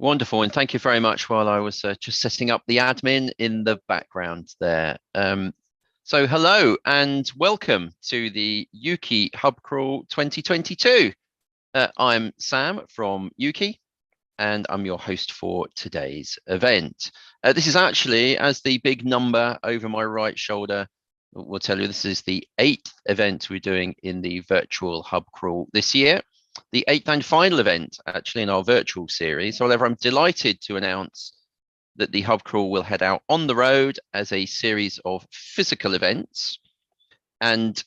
Wonderful, and thank you very much while I was just setting up the admin in the background there. So hello and welcome to the Yuki Hub Crawl 2022. I'm Sam from Yuki and I'm your host for today's event. This is actually, as the big number over my right shoulder will tell you, this is the 8th event we're doing in the virtual Hub Crawl this year. The 8th and final event actually in our virtual series. However, I'm delighted to announce that the Hub Crawl will head out on the road as a series of physical events. And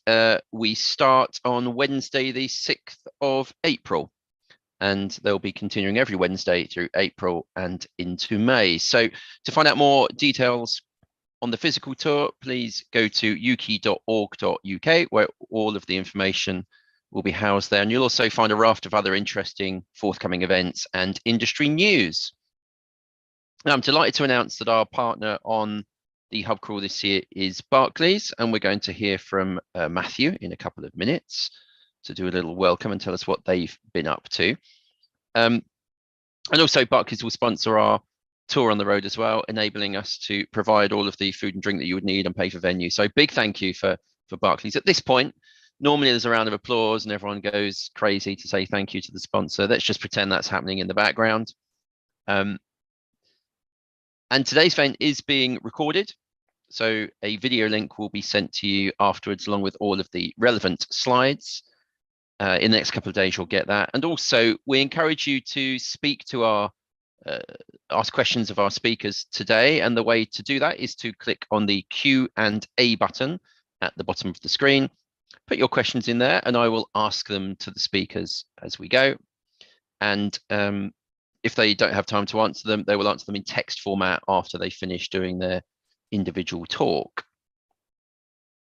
we start on Wednesday, the 6th of April. And they'll be continuing every Wednesday through April and into May. So to find out more details on the physical tour, please go to yuki.org.uk, where all of the information will be housed there. And you'll also find a raft of other interesting forthcoming events and industry news. Now, I'm delighted to announce that our partner on the Hub Crawl this year is Barclays, and we're going to hear from Matthew in a couple of minutes to do a little welcome and tell us what they've been up to. And also Barclays will sponsor our tour on the road as well, enabling us to provide all of the food and drink that you would need and pay for venue. So big thank you for Barclays. At this point, normally there's a round of applause and everyone goes crazy to say thank you to the sponsor. Let's just pretend that's happening in the background. And today's event is being recorded. So a video link will be sent to you afterwards, along with all of the relevant slides. In the next couple of days, you'll get that. And also, we encourage you to speak to our, ask questions of our speakers today. And the way to do that is to click on the Q&A button at the bottom of the screen. Put your questions in there and I will ask them to the speakers as we go. And if they don't have time to answer them, they will answer them in text format after they finish doing their individual talk.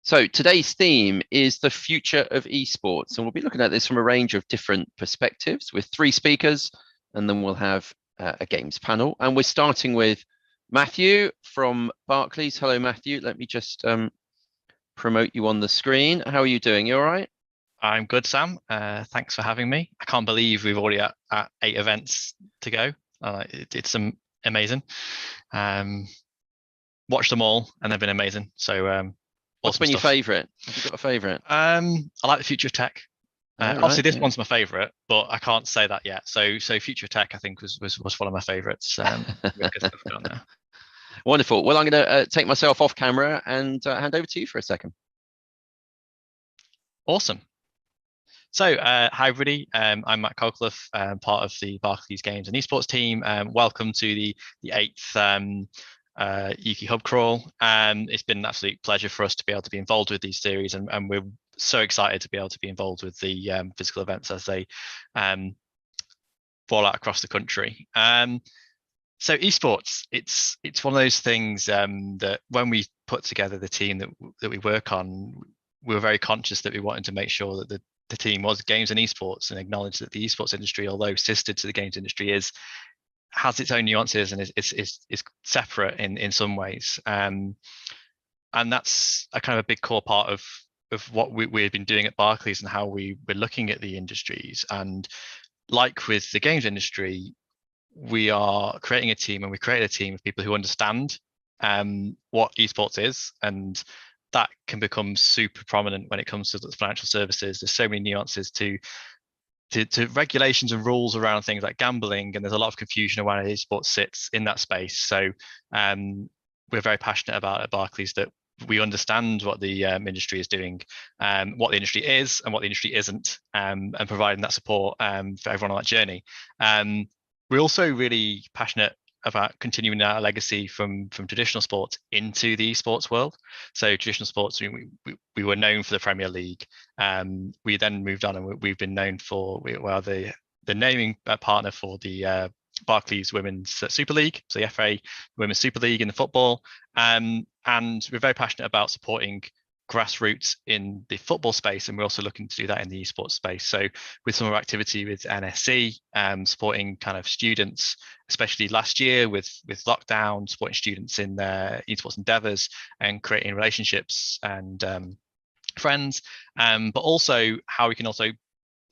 So today's theme is the future of esports, and we'll be looking at this from a range of different perspectives with 3 speakers, and then we'll have a games panel. And we're starting with Matthew from Barclays. Hello, Matthew. Let me just promote you on the screen. How are you doing? You all right? I'm good, Sam. Thanks for having me. I can't believe we've already at 8 events to go. It's amazing. Watched them all and they've been amazing. So what's awesome been stuff. your favorite? Have you got a favorite? I like the future of tech. Obviously this one's my favorite, but I can't say that yet. So future of tech I think was one of my favorites. Wonderful. Well, I'm going to take myself off camera and hand over to you for a second. Awesome. So, hi everybody. I'm Matt Colclough, part of the Barclays Games and Esports team. Welcome to the 8th Yuki Hub Crawl. It's been an absolute pleasure for us to be able to be involved with these series, and we're so excited to be able to be involved with the physical events as they roll out across the country. So esports, it's one of those things that when we put together the team that we work on, we were very conscious that we wanted to make sure that the team was games and esports, and acknowledge that the esports industry, although sister to the games industry, has its own nuances and is separate in some ways. And that's a kind of a big core part of what we've been doing at Barclays and how we're looking at the industries. And like with the games industry, we are creating a team, and we created a team of people who understand what esports is, and that can become super prominent when it comes to financial services. There's so many nuances to regulations and rules around things like gambling, and there's a lot of confusion around how esports sits in that space. So we're very passionate about at Barclays that we understand what the industry is doing, what the industry is and what the industry isn't, and providing that support for everyone on that journey. We're also really passionate about continuing our legacy from traditional sports into the esports world. So traditional sports, we were known for the Premier League. We then moved on, and we've been known for, we are the naming partner for the Barclays Women's Super League, so the FA Women's Super League in the football. And we're very passionate about supporting grassroots in the football space, and we're also looking to do that in the esports space. So with some of our activity with NSC, supporting kind of students, especially last year with lockdown, supporting students in their esports endeavors and creating relationships and friends, but also how we can also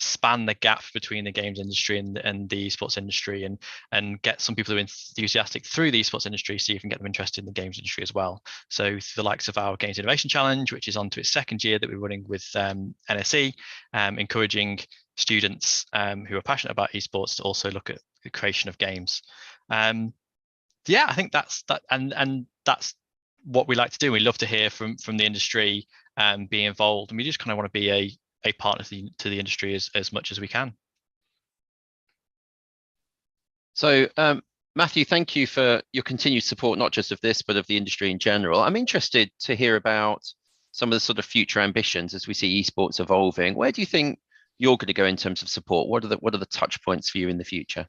span the gap between the games industry and the esports industry, and get some people who are enthusiastic through the esports industry, so you can get them interested in the games industry as well. So the likes of our Games Innovation Challenge, which is on to its second year that we're running with NSE, encouraging students who are passionate about esports to also look at the creation of games. Yeah, I think that's that, and that's what we like to do. We love to hear from the industry, be involved, and we just kind of want to be a partner to the industry as much as we can. So Matthew, thank you for your continued support, not just of this, but of the industry in general. I'm interested to hear about some of the sort of future ambitions as we see esports evolving. Where do you think you're going to go in terms of support? What are the touch points for you in the future?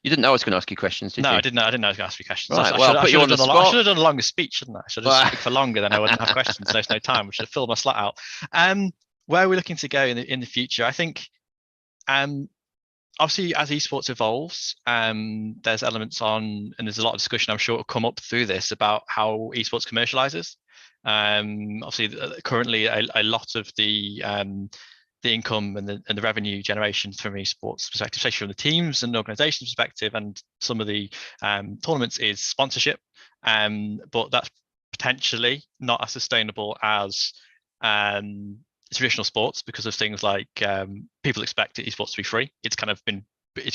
You didn't know I was going to ask you questions, did no, you? I didn't know I was going to ask you questions. Right, well, I should have done a longer speech, shouldn't I? I should have speak for longer, then I wouldn't have questions. There's no time. We should have filled my slot out. Where are we looking to go in the future? I think, obviously, as esports evolves, there's elements on, and there's a lot of discussion I'm sure will come up through this about how esports commercializes. Obviously, currently a lot of the income and the revenue generation from esports perspective, especially from the teams and organizations perspective, and some of the tournaments, is sponsorship. But that's potentially not as sustainable as traditional sports, because of things like people expect esports to be free. It's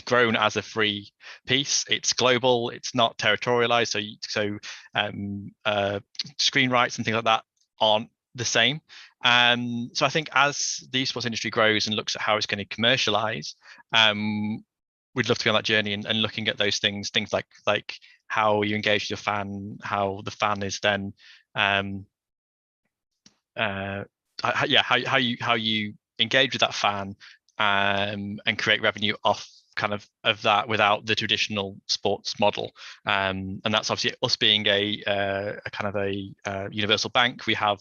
grown as a free piece. It's global. It's not territorialized. So screen rights and things like that aren't the same. So I think as the esports industry grows and looks at how it's going to commercialize, we'd love to be on that journey and looking at those things like how you engage with your fan, how the fan is then how you engage with that fan, and create revenue off of that without the traditional sports model. And that's obviously us being a kind of a universal bank. We have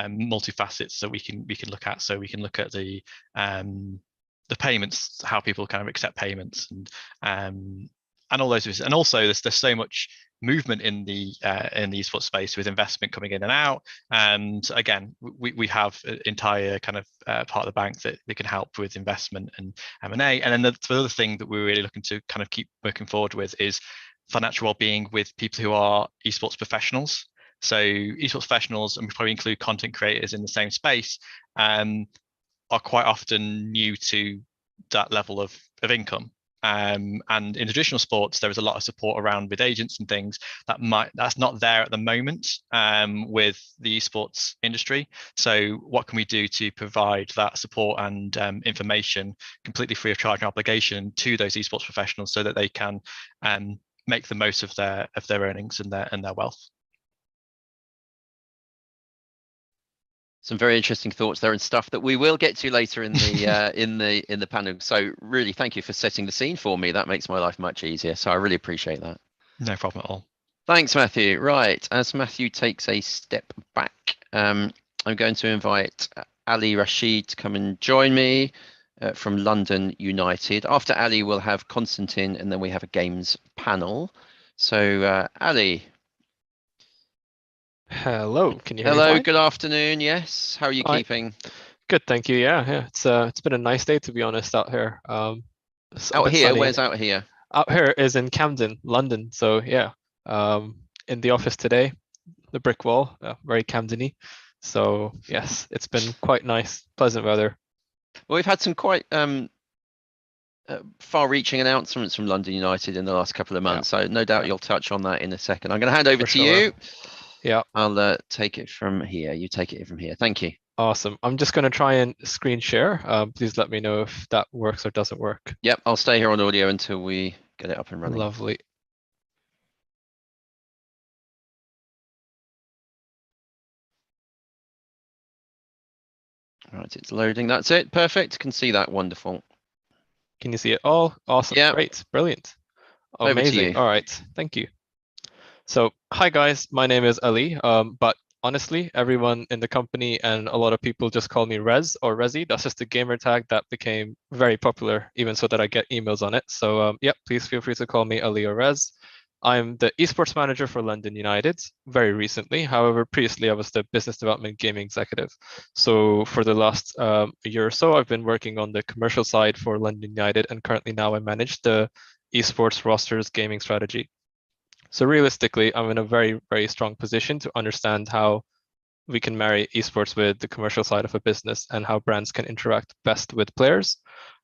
multi-facets that we can look at. So we can look at the payments, how people kind of accept payments, and all those things. And also there's so much movement in the esports space, with investment coming in and out. And again, we have an entire kind of part of the bank that can help with investment and M&A. And then the other thing that we're really looking to kind of keep working forward with is financial well-being with people who are esports professionals. So esports professionals, and we probably include content creators in the same space, are quite often new to that level of income. And in traditional sports, there is a lot of support around with agents and things that's not there at the moment with the esports industry. So what can we do to provide that support and information completely free of charge and obligation to those esports professionals, so that they can make the most of their earnings and their wealth? Some very interesting thoughts there, and stuff that we will get to later in the in the panel. So really, thank you for setting the scene for me. That makes my life much easier. So I really appreciate that. No problem at all. Thanks, Matthew. Right, as Matthew takes a step back, I'm going to invite Ali Rashid to come and join me from London United. After Ali, we'll have Konstantin, and then we have a games panel. So Ali. Hello, can you hear me? Hello, fine? good afternoon. Yes, how are you keeping? Good, thank you. Yeah. It's been a nice day, to be honest, out here. Out here? Where's out here? Out here is in Camden, London. So yeah, in the office today, the brick wall, very Camden-y. So yes, it's been quite nice, pleasant weather. Well, we've had some quite far-reaching announcements from London United in the last couple of months. So no doubt you'll touch on that in a second. I'm going to hand over to you. Yeah. I'll take it from here. You take it from here. Thank you. Awesome. I'm just going to try and screen share. Please let me know if that works or doesn't work. Yep, I'll stay here on audio until we get it up and running. Lovely. Right, it's loading. That's it. Perfect. Can see that. Wonderful. Can you see it all? Awesome. Yeah. Great. Brilliant. Over to Amazing. you. All right. Thank you. So, hi guys. My name is Ali. But honestly, everyone in the company and a lot of people just call me Rez or Rezi. That's just a gamer tag that became very popular, even so that I get emails on it. So, yeah, please feel free to call me Ali or Rez. I'm the esports manager for London United very recently. However, previously I was the business development gaming executive. So for the last year or so, I've been working on the commercial side for London United, and currently now I manage the esports rosters gaming strategy. So realistically, I'm in a very, very strong position to understand how we can marry esports with the commercial side of a business and how brands can interact best with players.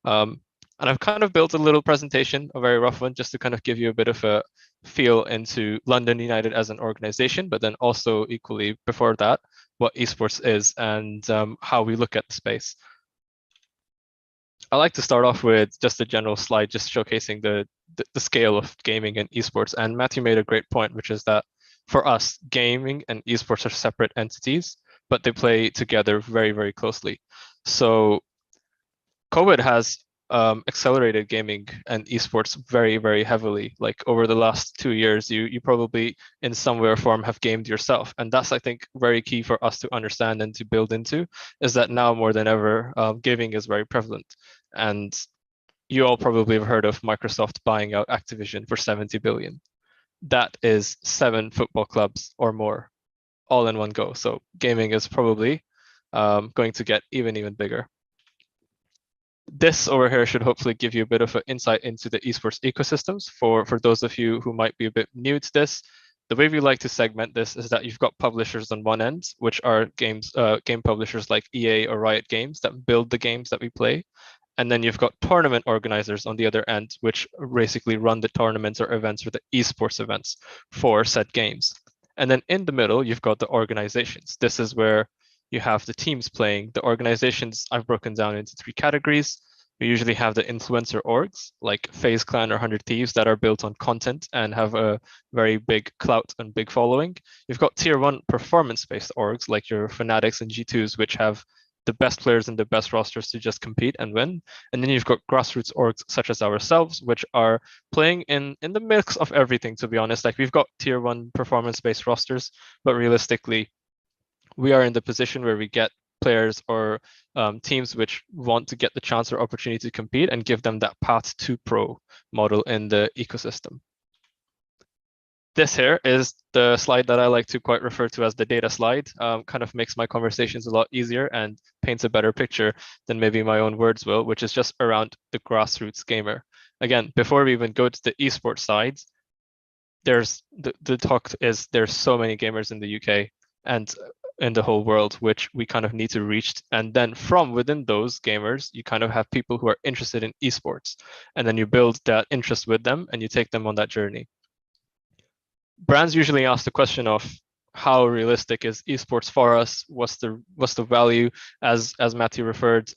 And I've kind of built a little presentation, a very rough one, just to kind of give you a bit of a feel into London United as an organization, but then also equally before that, what esports is and how we look at the space. I like to start off with just a general slide, just showcasing the scale of gaming and esports. And Matthew made a great point, which is that for us, gaming and esports are separate entities, but they play together very, very closely. So COVID has accelerated gaming and esports very, very heavily. Like over the last 2 years, you probably in some way or form have gamed yourself. And that's, I think, very key for us to understand and to build into, is that now more than ever, gaming is very prevalent. And you all probably have heard of Microsoft buying out Activision for 70 billion. That is 7 football clubs or more, all in one go. So gaming is probably going to get even bigger. This over here should hopefully give you a bit of an insight into the esports ecosystems for those of you who might be a bit new to this. The way we like to segment this is that you've got publishers on one end, which are game publishers like EA or Riot Games that build the games that we play. And then you've got tournament organizers on the other end, which basically run the tournaments or events or the esports events for said games. And then in the middle, you've got the organizations. This is where you have the teams playing. The organizations I've broken down into 3 categories. We usually have the influencer orgs like FaZe Clan or 100 Thieves that are built on content and have a very big clout and big following. You've got tier 1 performance-based orgs like your Fanatics and G2s, which have the best players and the best rosters to just compete and win. And then you've got grassroots orgs such as ourselves, which are playing in the mix of everything, to be honest. Like we've got tier 1 performance-based rosters, but realistically, we are in the position where we get players or teams which want to get the chance or opportunity to compete and give them that path to pro model in the ecosystem. This here is the slide that I like to quite refer to as the data slide. Kind of makes my conversations a lot easier and paints a better picture than maybe my own words will, which is just around the grassroots gamer. Again, before we even go to the esports side, there's the talk is there's so many gamers in the UK and in the whole world, which we kind of need to reach. And then from within those gamers, you kind of have people who are interested in esports. And then you build that interest with them and you take them on that journey. Brands usually ask the question of how realistic is esports for us? What's the value? As Matthew referred,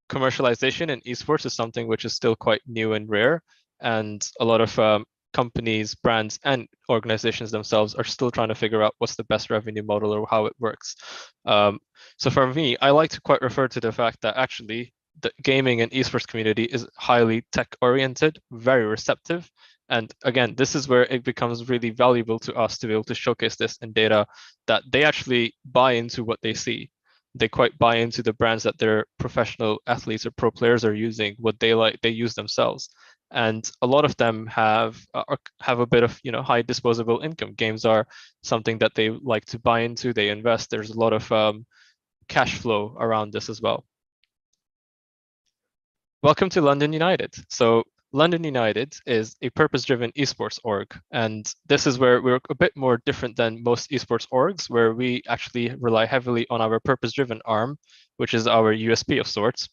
commercialization in esports is something which is still quite new and rare. And a lot of companies, brands, and organizations themselves are still trying to figure out what's the best revenue model or how it works. So for me, I like to quite refer to the fact that actually the gaming and esports community is highly tech oriented, very receptive. And again, this is where it becomes really valuable to us to be able to showcase this in data that they actually buy into what they see. They quite buy into the brands that their professional athletes or pro players are using, what they like, they use themselves. And a lot of them have a bit of high disposable income. Games are something that they like to buy into. They invest. There's a lot of cash flow around this as well. Welcome to London United. So London United is a purpose-driven esports org, and this is where we're a bit more different than most esports orgs, where we actually rely heavily on our purpose-driven arm, which is our USP of sorts,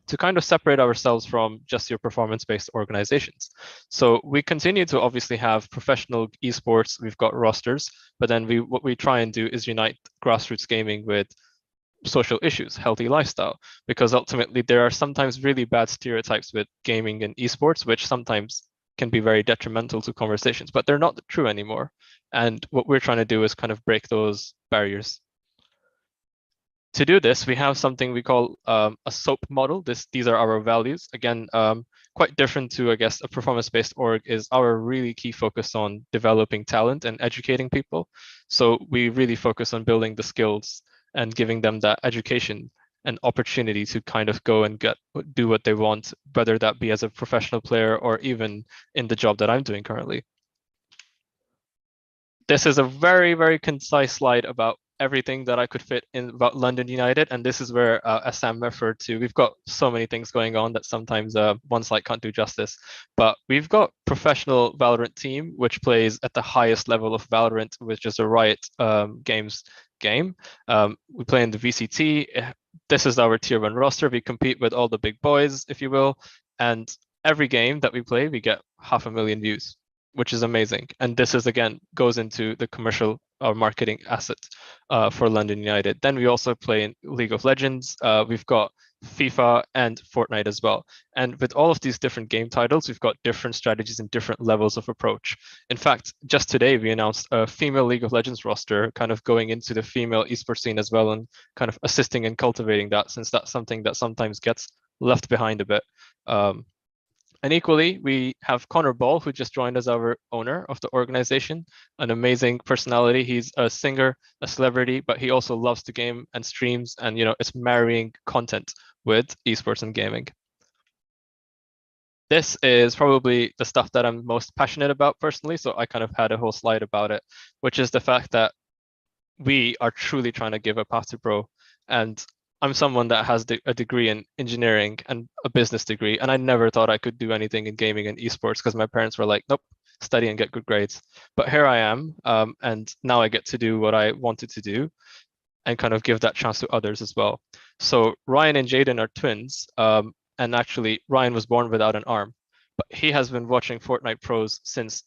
to kind of separate ourselves from just your performance-based organizations. So we continue to obviously have professional esports, we've got rosters, but then what we try and do is unite grassroots gaming with social issues, healthy lifestyle, because ultimately there are sometimes really bad stereotypes with gaming and esports, which sometimes can be very detrimental to conversations, but they're not true anymore. And what we're trying to do is kind of break those barriers. To do this, we have something we call a SOAP model. These are our values. Again, quite different to, I guess, a performance-based org is our really key focus on developing talent and educating people. So we really focus on building the skills and giving them that education and opportunity to kind of go and do what they want, whether that be as a professional player or even in the job that I'm doing currently. This is a very, very concise slide about everything that I could fit in about London United. And this is where, as Sam referred to, we've got so many things going on that sometimes one slide can't do justice. But we've got professional Valorant team, which plays at the highest level of Valorant, which is a Riot Games game. We play in the VCT. This is our tier 1 roster. We compete with all the big boys, if you will. And every game that we play, we get 500,000 views, which is amazing. And this is, again, goes into the commercial or marketing asset for London United. Then we also play in League of Legends. We've got FIFA and Fortnite as well. And with all of these different game titles, we've got different strategies and different levels of approach. In fact, just today, we announced a female League of Legends roster kind of going into the female esports scene as well, and kind of assisting and cultivating that, since that's something that sometimes gets left behind a bit. And equally, we have Connor Ball, who just joined as our owner of the organization, an amazing personality. He's a singer, a celebrity, but he also loves the game and streams, and it's marrying content with esports and gaming. This is probably the stuff that I'm most passionate about personally, so I kind of had a whole slide about it, which is the fact that we are truly trying to give a path to pro. And I'm someone that has a degree in engineering and a business degree, and I never thought I could do anything in gaming and esports because my parents were like, nope, study and get good grades. But here I am, and now I get to do what I wanted to do and kind of give that chance to others as well. So Ryan and Jaden are twins, and actually Ryan was born without an arm, but he has been watching Fortnite pros since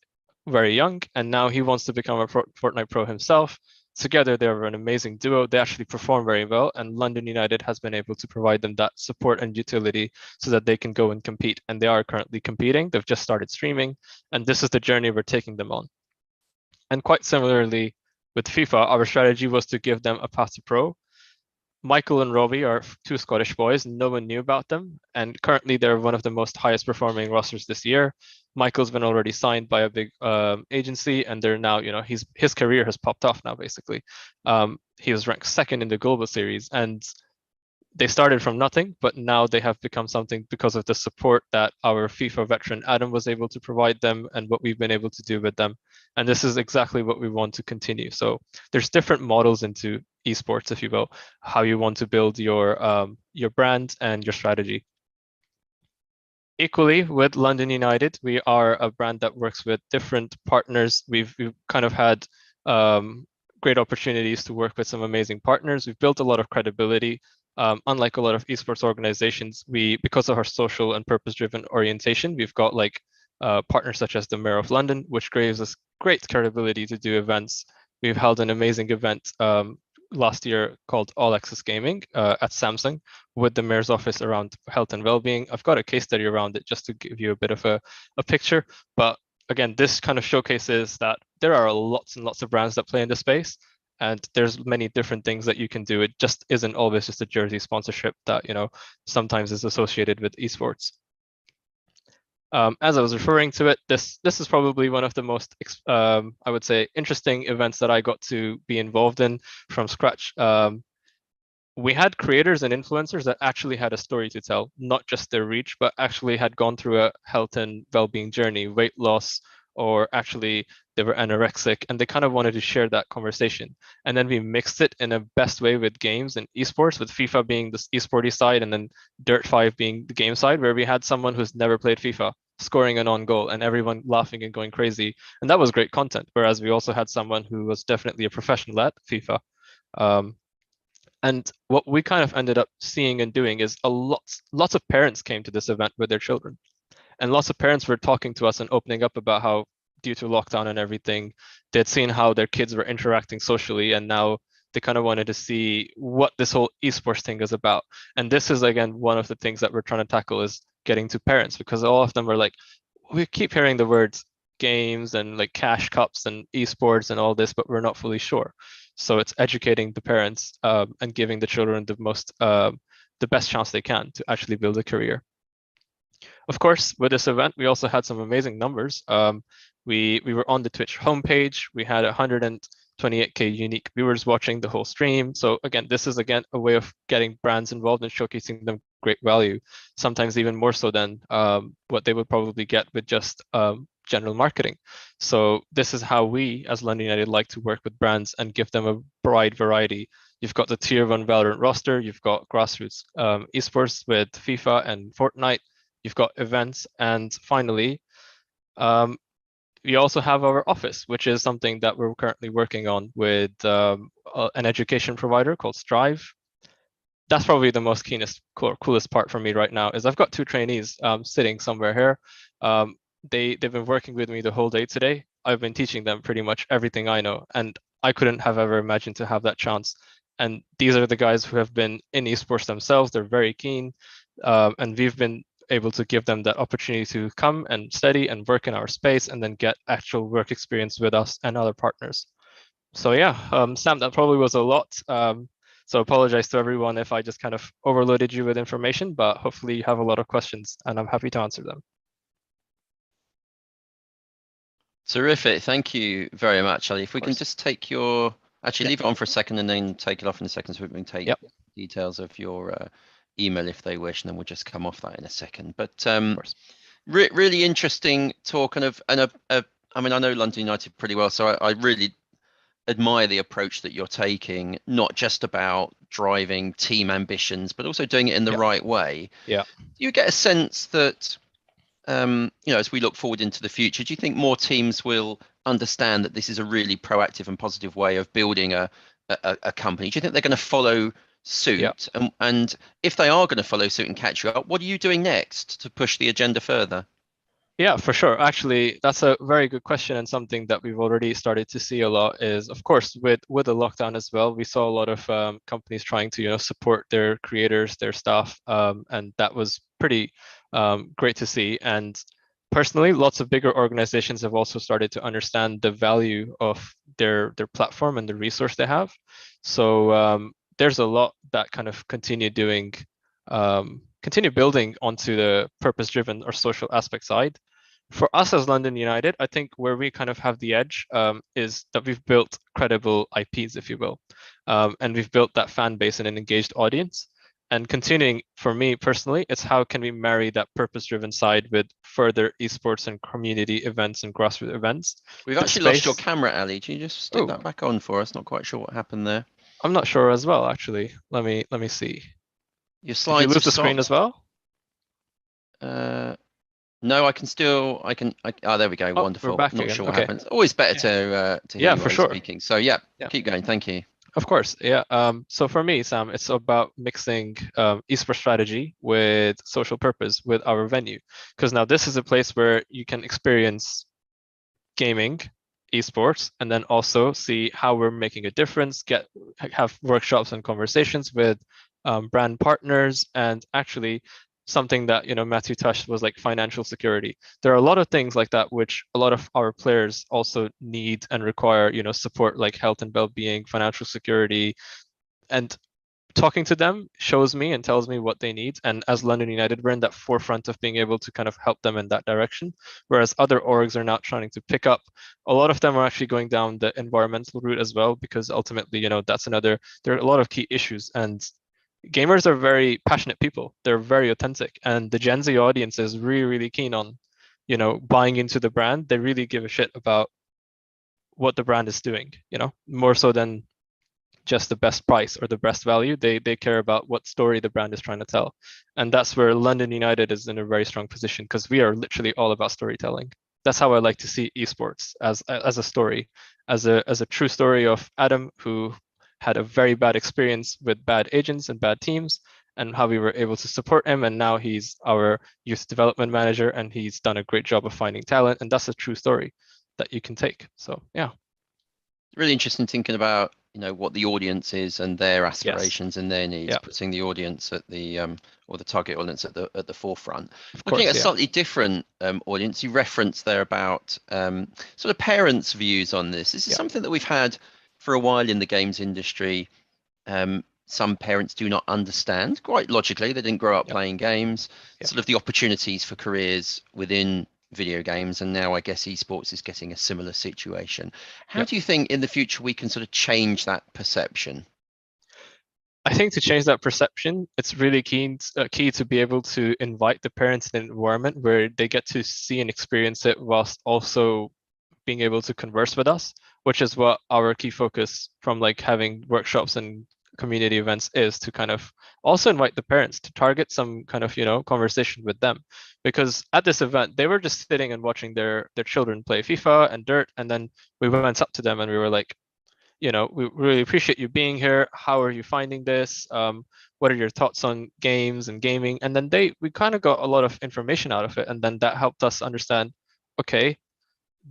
very young, and now he wants to become a Fortnite pro himself. Together, they're an amazing duo. They actually perform very well, and London United has been able to provide them that support and utility so that they can go and compete. And they are currently competing. They've just started streaming, and this is the journey we're taking them on. And quite similarly with FIFA, our strategy was to give them a path to pro. Michael and Robbie are two Scottish boys. No one knew about them, and currently they're one of the most highest performing rosters this year. Michael's been already signed by a big agency, and they're now, his career has popped off now, basically. He was ranked second in the global series, and they started from nothing, but now they have become something because of the support that our FIFA veteran Adam was able to provide them and what we've been able to do with them. And this is exactly what we want to continue. So there's different models into esports, if you will, how you want to build your brand and your strategy. Equally, with London United, we are a brand that works with different partners. We've kind of had great opportunities to work with some amazing partners. We've built a lot of credibility. Unlike a lot of esports organizations, because of our social and purpose-driven orientation, we've got partners such as the Mayor of London, which gives us great credibility to do events. We've held an amazing event last year called All Access Gaming at Samsung with the Mayor's office around health and well-being. I've got a case study around it just to give you a bit of a picture. But again, this kind of showcases that there are lots and lots of brands that play in the space, and there's many different things that you can do. It just isn't always just a jersey sponsorship that sometimes is associated with esports. As I was referring to it, this is probably one of the most I would say interesting events that I got to be involved in from scratch. We had creators and influencers that actually had a story to tell, not just their reach, but actually had gone through a health and well-being journey, weight loss, or actually they were anorexic, and they kind of wanted to share that conversation. And then we mixed it in a best way with games and esports, with FIFA being the esporty side and then Dirt 5 being the game side, where we had someone who's never played FIFA scoring an on goal and everyone laughing and going crazy. And that was great content. Whereas we also had someone who was definitely a professional at FIFA. And what we kind of ended up seeing and doing is lots of parents came to this event with their children. And lots of parents were talking to us and opening up about how, due to lockdown and everything, they'd seen how their kids were interacting socially, and now they kind of wanted to see what this whole esports thing is about. And this is, again, one of the things that we're trying to tackle, is getting to parents, because all of them were like, we keep hearing the words games and like cash cups and esports and all this, but we're not fully sure. So it's educating the parents and giving the children the best chance they can to actually build a career. Of course, with this event, we also had some amazing numbers. We were on the Twitch homepage. We had 128K unique viewers watching the whole stream. So again, this is a way of getting brands involved and showcasing them great value, sometimes even more so than what they would probably get with just general marketing. So this is how we, as London United, like to work with brands and give them a broad variety. You've got the tier 1 Valorant roster, you've got grassroots esports with FIFA and Fortnite, you've got events, and finally, we also have our office, which is something that we're currently working on with an education provider called Strive. That's probably the most coolest part for me right now is I've got 2 trainees sitting somewhere here. They've been working with me the whole day today. I've been teaching them pretty much everything I know, and I couldn't have ever imagined to have that chance. And these are the guys who have been in esports themselves. They're very keen, and we've been able to give them that opportunity to come and study and work in our space and then get actual work experience with us and other partners. So yeah, Sam, that probably was a lot. So apologize to everyone if I just kind of overloaded you with information, but hopefully you have a lot of questions and I'm happy to answer them. Terrific. Thank you very much, Ali. If we can just take your, actually leave it on for a second and then take it off in a second so we can take details of your email if they wish, and then we'll just come off that in a second. But really interesting talk, and I mean, I know London United pretty well, so I really admire the approach that you're taking, not just about driving team ambitions, but also doing it in the right way. Yeah. Do you get a sense that, as we look forward into the future, do you think more teams will understand that this is a really proactive and positive way of building a company? Do you think they're going to follow suit? Yeah. And if they are going to follow suit and catch you up, what are you doing next to push the agenda further? Yeah, for sure. Actually, that's a very good question, and something that we've already started to see a lot is, of course, with the lockdown as well, we saw a lot of companies trying to support their creators, their staff, and that was pretty great to see. And personally, lots of bigger organizations have also started to understand the value of their platform and the resource they have. So there's a lot that kind of continue building onto the purpose-driven or social aspect side. For us as London United, I think where we kind of have the edge is that we've built credible IPs, if you will, and we've built that fan base and an engaged audience. And continuing, for me personally, it's how can we marry that purpose-driven side with further esports and community events and grassroots events. We've actually lost your camera, Ali. Can you just stick that back on for us? Not quite sure what happened there. I'm not sure as well, actually. Let me see. Your slides. Did you lose the screen as well? No, I can. Oh, there we go. Wonderful. We're back Not again. sure what happened. It's always better to hear you for sure. speaking. So keep going. Thank you. Of course, yeah. So for me, Sam, it's about mixing esports strategy with social purpose with our venue, because now this is a place where you can experience gaming, esports, and then also see how we're making a difference, have workshops and conversations with brand partners, and actually something that Matthew touched was like financial security. There are a lot of things like that which a lot of our players also need and require support, like health and well-being, financial security, and talking to them shows me and tells me what they need. And as London United, we're in that forefront of being able to kind of help them in that direction, whereas other orgs are now trying to pick up. A lot of them are actually going down the environmental route as well, because ultimately that's there are a lot of key issues, and gamers are very passionate people. They're very authentic, and the Gen Z audience is really, really keen on, buying into the brand. They really give a shit about what the brand is doing, more so than just the best price or the best value. They care about what story the brand is trying to tell. And that's where London United is in a very strong position, because we are literally all about storytelling. That's how I like to see esports, as a story, as a true story of Adam, who had a very bad experience with bad agents and bad teams, and how we were able to support him. And now he's our youth development manager, and he's done a great job of finding talent. And that's a true story that you can take. So yeah. Really interesting thinking about what the audience is and their aspirations and their needs, putting the audience at the or the target audience at the forefront. Looking at a slightly different audience, you referenced there about sort of parents' views on this. This is something that we've had for a while in the games industry. Some parents do not understand, quite logically, they didn't grow up playing games, sort of the opportunities for careers within video games, and now I guess esports is getting a similar situation. How do you think in the future we can sort of change that perception? I think to change that perception, it's really key to be able to invite the parents in an environment where they get to see and experience it whilst also being able to converse with us, which is what our key focus from like having workshops and community events is, to kind of also invite the parents to target some kind of conversation with them, because at this event they were just sitting and watching their children play FIFA and Dirt, and then we went up to them and we were like, we really appreciate you being here. How are you finding this? What are your thoughts on games and gaming? And then we kind of got a lot of information out of it, and then that helped us understand, okay,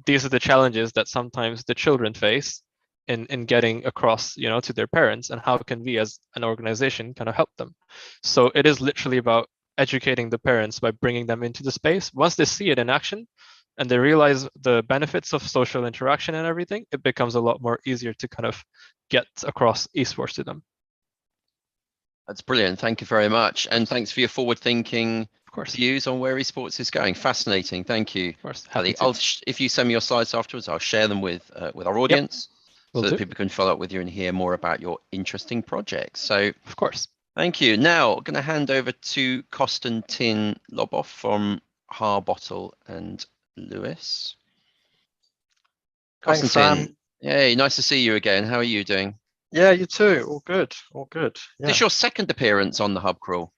these are the challenges that sometimes the children face in getting across, to their parents, and how can we as an organization kind of help them? So it is literally about educating the parents by bringing them into the space. Once they see it in action and they realize the benefits of social interaction and everything, it becomes a lot more easier to kind of get across esports to them. That's brilliant. Thank you very much. And thanks for your forward thinking views on where esports is going. Fascinating. Thank you. Of course. Ali, if you send me your slides afterwards, I'll share them with our audience, so that people can follow up with you and hear more about your interesting projects. So, of course. Thank you. Now, I'm going to hand over to Konstantin Lobov from Harbottle and Lewis. Thanks, Sam. Hey, nice to see you again. How are you doing? Yeah, you too. All good. All good. Yeah. Is this your second appearance on the Hub Crawl?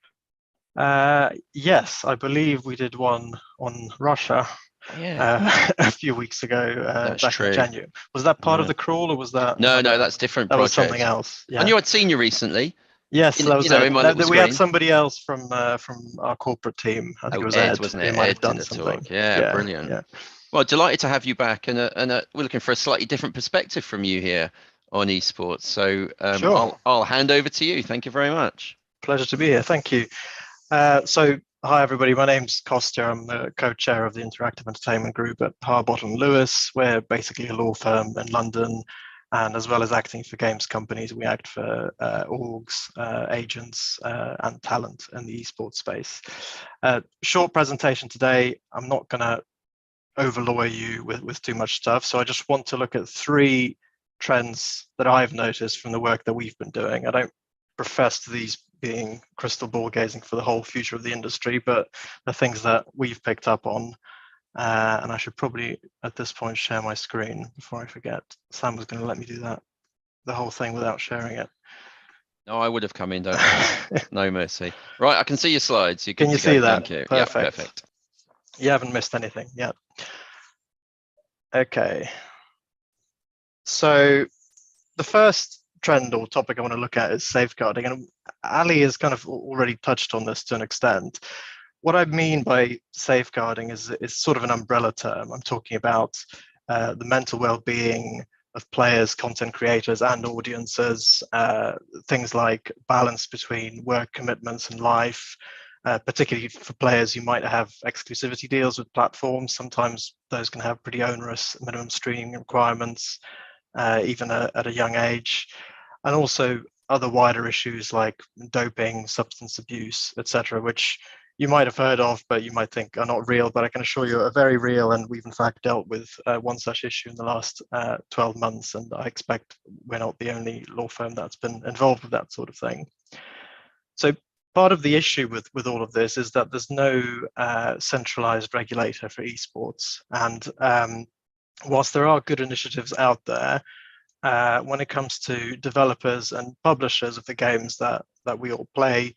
Yes, I believe we did one on Russia a few weeks ago, back in January. Was that part of the crawl, or was that? No, that's different. That was something else. Yeah. I knew I'd seen you recently. Yes, that was in my little we had somebody else from our corporate team. I think it was Ed, wasn't it? Who might have Ed done did the something. talk. Yeah, brilliant. Yeah. Well, delighted to have you back, and we're looking for a slightly different perspective from you here on esports. So sure. I'll hand over to you. Thank you very much. Pleasure to be here. Thank you. So, hi everybody. My name's Kostya. I'm the co-chair of the Interactive Entertainment Group at Harbottle and Lewis. We're basically a law firm in London, and as well as acting for games companies, we act for orgs, agents, and talent in the esports space. Short presentation today. I'm not going to overlawyer you with too much stuff, so I just want to look at 3 trends that I've noticed from the work that we've been doing. I don't profess to these being crystal ball gazing for the whole future of the industry, but the things that we've picked up on. And I should probably at this point share my screen before I forget. Sam was going to let me do that, the whole thing, without sharing it. No, I would have come in, don't worry. No mercy. Right, I can see your slides. Can you see that? Thank you. Perfect. Yeah, perfect. You haven't missed anything yet. Okay. So the first trend or topic I want to look at is safeguarding, and Ali has kind of already touched on this to an extent. What I mean by safeguarding is sort of an umbrella term. I'm talking about the mental well-being of players, content creators, and audiences, things like balance between work commitments and life, particularly for players who might have exclusivity deals with platforms. Sometimes those can have pretty onerous minimum streaming requirements, even at a young age, and also other wider issues like doping, substance abuse, etc., which you might have heard of, but you might think are not real, but I can assure you are very real, and we've in fact dealt with one such issue in the last 12 months, and I expect we're not the only law firm that's been involved with that sort of thing. So part of the issue with all of this is that there's no centralized regulator for esports, and whilst there are good initiatives out there, when it comes to developers and publishers of the games that we all play,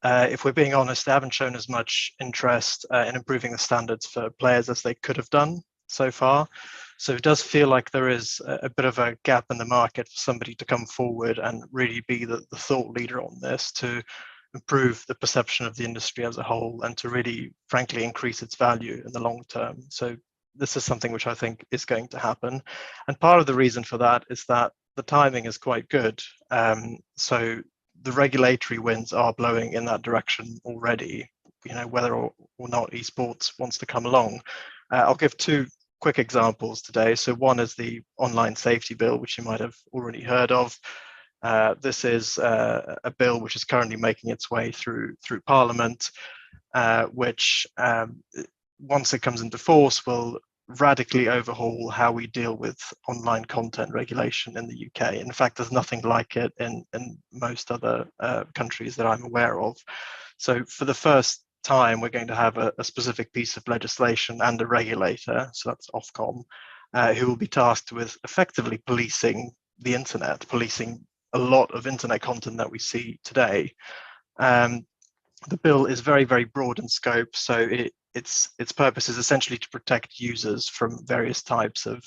if we're being honest, they haven't shown as much interest in improving the standards for players as they could have done so far. So it does feel like there is a bit of a gap in the market for somebody to come forward and really be the thought leader on this, to improve the perception of the industry as a whole, and to really, frankly, increase its value in the long term. So this is something which I think is going to happen. And part of the reason for that is that the timing is quite good. So the regulatory winds are blowing in that direction already, whether or not esports wants to come along. I'll give 2 quick examples today. So one is the online safety bill, which you might have already heard of. This is a bill which is currently making its way through Parliament, which once it comes into force will radically overhaul how we deal with online content regulation in the UK. In fact, there's nothing like it in most other countries that I'm aware of. So for the first time, we're going to have a specific piece of legislation and a regulator, so that's Ofcom, who will be tasked with effectively policing the internet, policing a lot of internet content that we see today. The bill is very, very broad in scope, so its purpose is essentially to protect users from various types of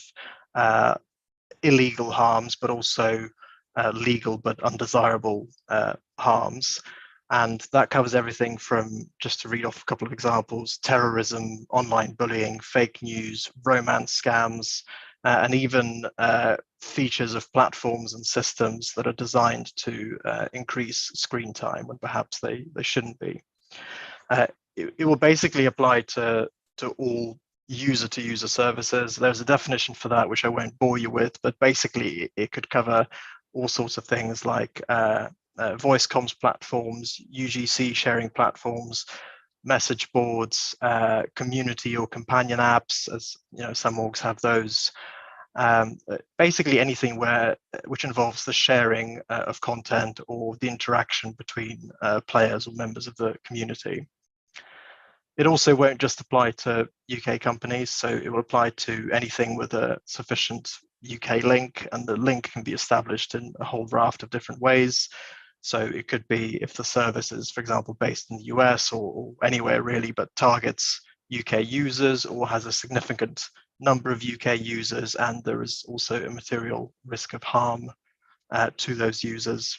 illegal harms, but also legal but undesirable harms. And that covers everything from, just to read off a couple of examples, terrorism, online bullying, fake news, romance scams, and even features of platforms and systems that are designed to increase screen time when perhaps they shouldn't be. It will basically apply to all user-to-user services. There's a definition for that, which I won't bore you with, but basically it could cover all sorts of things like voice comms platforms, UGC sharing platforms, message boards, community or companion apps, as you know, some orgs have those. Basically anything which involves the sharing of content or the interaction between players or members of the community. It also won't just apply to UK companies, so it will apply to anything with a sufficient UK link, and the link can be established in a whole raft of different ways. So it could be if the service is, for example, based in the US or anywhere really, but targets UK users or has a significant number of UK users, and there is also a material risk of harm to those users.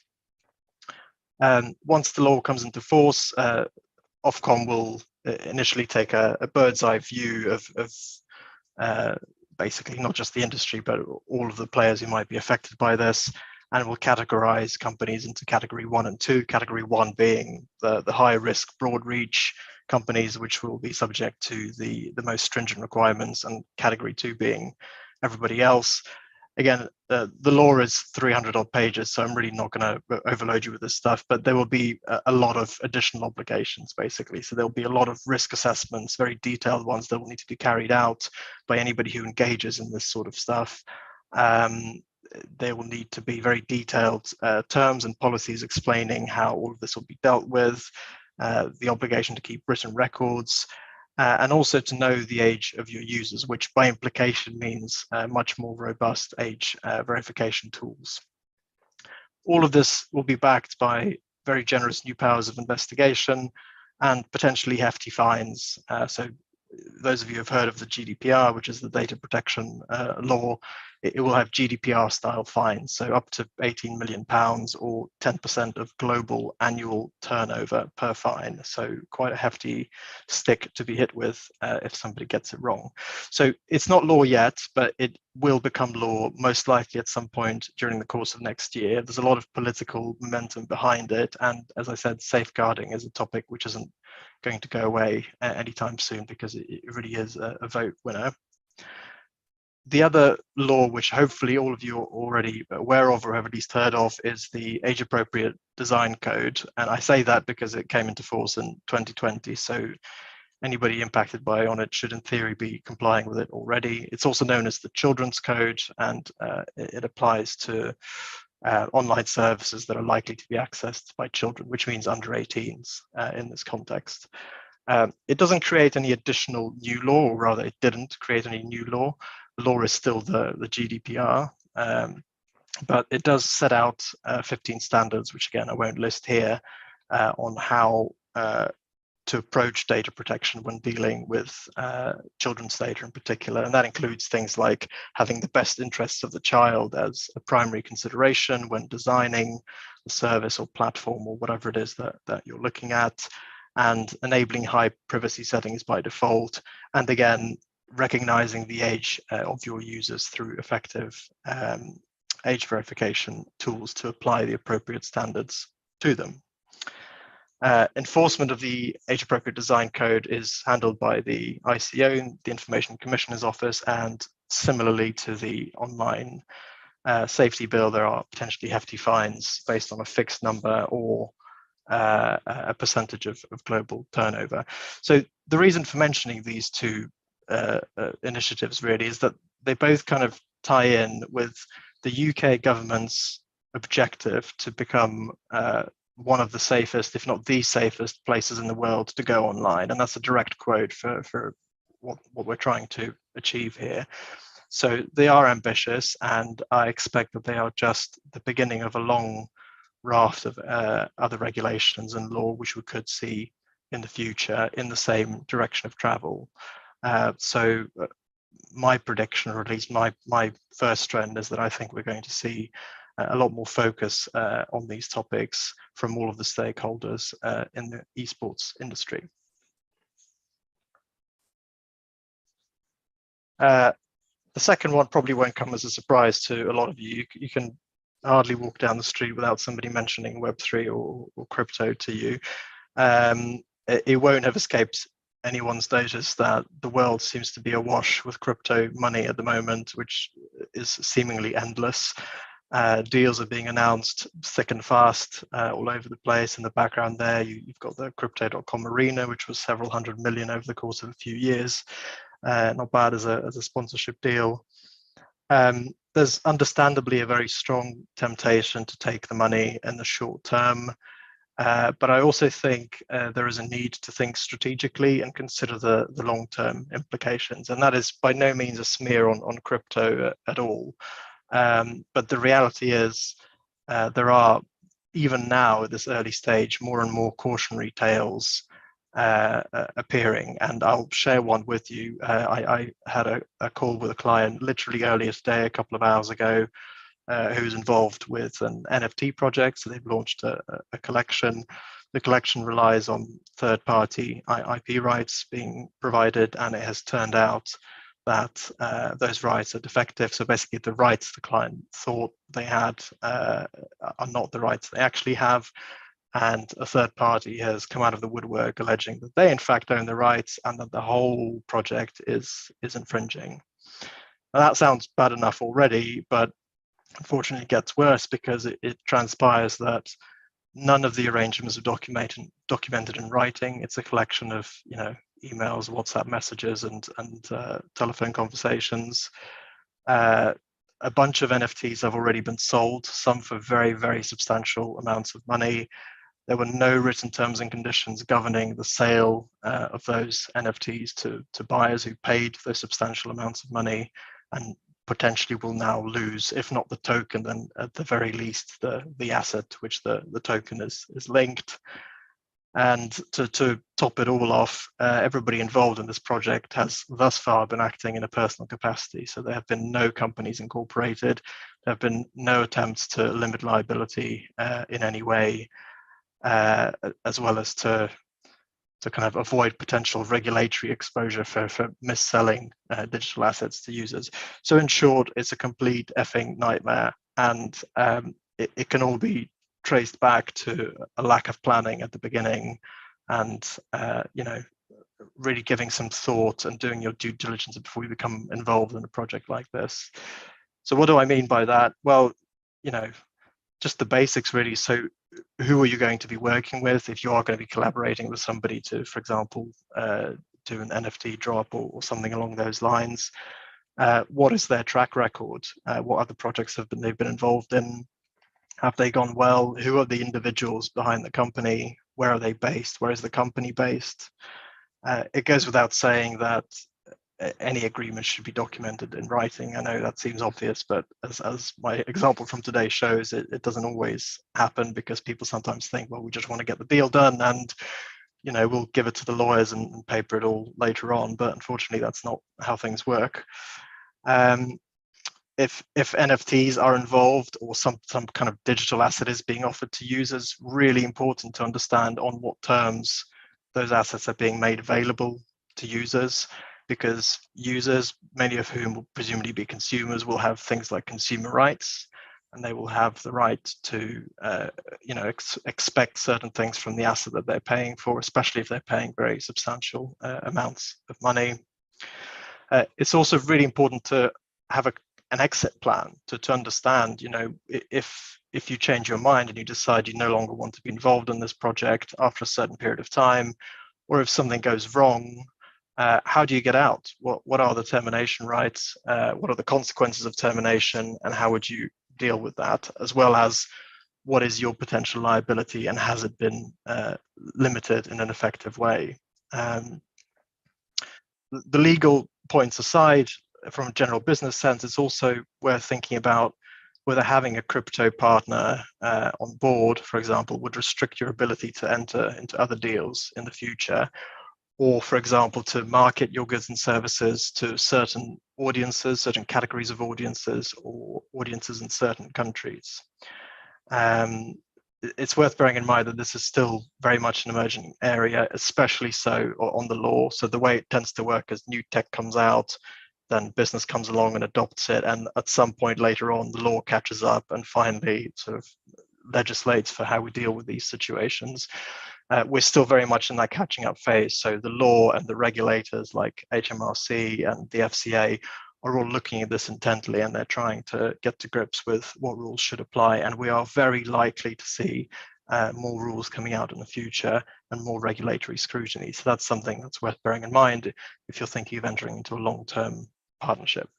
Once the law comes into force, Ofcom will initially take a bird's eye view of basically not just the industry, but all of the players who might be affected by this, and will categorize companies into category 1 and 2, category 1 being the high risk, broad reach companies, which will be subject to the most stringent requirements, and category 2 being everybody else. Again, the law is 300 odd pages, so I'm really not going to overload you with this stuff, but there will be a lot of additional obligations, basically. So there'll be a lot of risk assessments, very detailed ones that will need to be carried out by anybody who engages in this sort of stuff. There will need to be very detailed terms and policies explaining how all of this will be dealt with, the obligation to keep written records, and also to know the age of your users, which by implication means much more robust age verification tools. All of this will be backed by very generous new powers of investigation and potentially hefty fines. So those of you who have heard of the GDPR, which is the data protection law, it will have GDPR style fines, so up to £18 million or 10% of global annual turnover per fine. So quite a hefty stick to be hit with if somebody gets it wrong. So it's not law yet, but it will become law most likely at some point during the course of next year. There's a lot of political momentum behind it. And as I said, safeguarding is a topic which isn't going to go away anytime soon, because it really is a vote winner. The other law, which hopefully all of you are already aware of or have at least heard of, is the Age Appropriate Design Code. And I say that because it came into force in 2020. So anybody impacted on it should in theory be complying with it already. It's also known as the Children's Code, and it applies to online services that are likely to be accessed by children, which means under 18s in this context. It doesn't create any additional new law, or rather it didn't create any new law. The law is still the GDPR, but it does set out 15 standards, which again I won't list here, on how to approach data protection when dealing with children's data in particular. And that includes things like having the best interests of the child as a primary consideration when designing the service or platform or whatever it is that you're looking at, and enabling high privacy settings by default. And again, recognizing the age of your users through effective age verification tools to apply the appropriate standards to them. Enforcement of the Age Appropriate Design Code is handled by the ICO, the Information Commissioner's Office, and similarly to the online safety bill, there are potentially hefty fines based on a fixed number or a percentage of global turnover. So the reason for mentioning these two initiatives really is that they both kind of tie in with the UK government's objective to become one of the safest, if not the safest places in the world to go online. And that's a direct quote for what we're trying to achieve here. So they are ambitious, and I expect that they are just the beginning of a long raft of other regulations and law which we could see in the future in the same direction of travel. So my prediction, or at least my first trend, is that I think we're going to see a lot more focus on these topics from all of the stakeholders in the esports industry. The second one probably won't come as a surprise to a lot of you. You can hardly walk down the street without somebody mentioning Web3 or crypto to you. It won't have escaped anyone's notice that the world seems to be awash with crypto money at the moment, which is seemingly endless. Deals are being announced thick and fast all over the place. In the background there, you've got the crypto.com arena, which was several hundred million over the course of a few years. Not bad as a sponsorship deal. There's understandably a very strong temptation to take the money in the short term. But I also think there is a need to think strategically and consider the long-term implications. And that is by no means a smear on crypto at all. But the reality is there are, even now at this early stage, more and more cautionary tales appearing. And I'll share one with you. I had a call with a client literally earlier today, a couple of hours ago, who's involved with an NFT project. So they've launched a collection. The collection relies on third-party IP rights being provided, and it has turned out that those rights are defective. So basically the rights the client thought they had are not the rights they actually have. And a third party has come out of the woodwork alleging that they in fact own the rights and that the whole project is infringing. Now that sounds bad enough already, but unfortunately it gets worse because it transpires that none of the arrangements are documented in writing. It's a collection of emails, WhatsApp messages, and telephone conversations. A bunch of NFTs have already been sold, some for very, very substantial amounts of money. There were no written terms and conditions governing the sale of those NFTs to buyers who paid those substantial amounts of money and potentially will now lose, if not the token, then at the very least the asset to which the token is linked. And to top it all off, everybody involved in this project has thus far been acting in a personal capacity. So there have been no companies incorporated. There have been no attempts to limit liability in any way, as well as to kind of avoid potential regulatory exposure for mis-selling digital assets to users. So in short, it's a complete effing nightmare, and it can all be traced back to a lack of planning at the beginning, and really giving some thought and doing your due diligence before you become involved in a project like this. So what do I mean by that? Well, just the basics really. So who are you going to be working with if you are going to be collaborating with somebody to, for example, do an NFT drop or something along those lines? What is their track record? What other projects they've been involved in? Have they gone well? Who are the individuals behind the company? Where are they based? Where is the company based? It goes without saying that any agreement should be documented in writing. I know that seems obvious, but as my example from today shows, it doesn't always happen, because people sometimes think, well, we just want to get the deal done and we'll give it to the lawyers and paper it all later on. But unfortunately, that's not how things work. If NFTs are involved, or some kind of digital asset is being offered to users, really important to understand on what terms those assets are being made available to users, because users, many of whom will presumably be consumers, will have things like consumer rights, and they will have the right to expect certain things from the asset that they're paying for, especially if they're paying very substantial amounts of money. It's also really important to have an exit plan to understand, if you change your mind and you decide you no longer want to be involved in this project after a certain period of time, or if something goes wrong, how do you get out? What are the termination rights? What are the consequences of termination, and how would you deal with that? As well as what is your potential liability, and has it been limited in an effective way? The legal points aside, from a general business sense, it's also worth thinking about whether having a crypto partner on board, for example, would restrict your ability to enter into other deals in the future, or, for example, to market your goods and services to certain audiences, certain categories of audiences, or audiences in certain countries. It's worth bearing in mind that this is still very much an emerging area, especially so on the law. So the way it tends to work is new tech comes out, then business comes along and adopts it, and at some point later on, the law catches up and finally sort of legislates for how we deal with these situations. We're still very much in that catching up phase. So the law and the regulators like HMRC and the FCA are all looking at this intently, and they're trying to get to grips with what rules should apply. And we are very likely to see more rules coming out in the future and more regulatory scrutiny. So that's something that's worth bearing in mind if you're thinking of entering into a long-term partnership.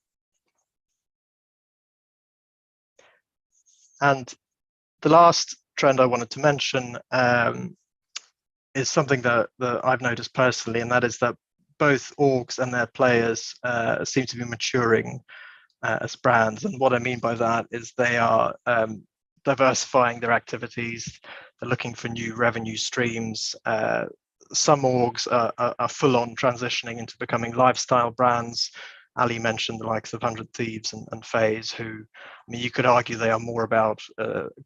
And the last trend I wanted to mention is something that I've noticed personally, and that is that both orgs and their players seem to be maturing as brands. And what I mean by that is they are diversifying their activities. They're looking for new revenue streams. Some orgs are full on transitioning into becoming lifestyle brands. Ali mentioned the likes of 100 Thieves and FaZe, who, I mean, you could argue they are more about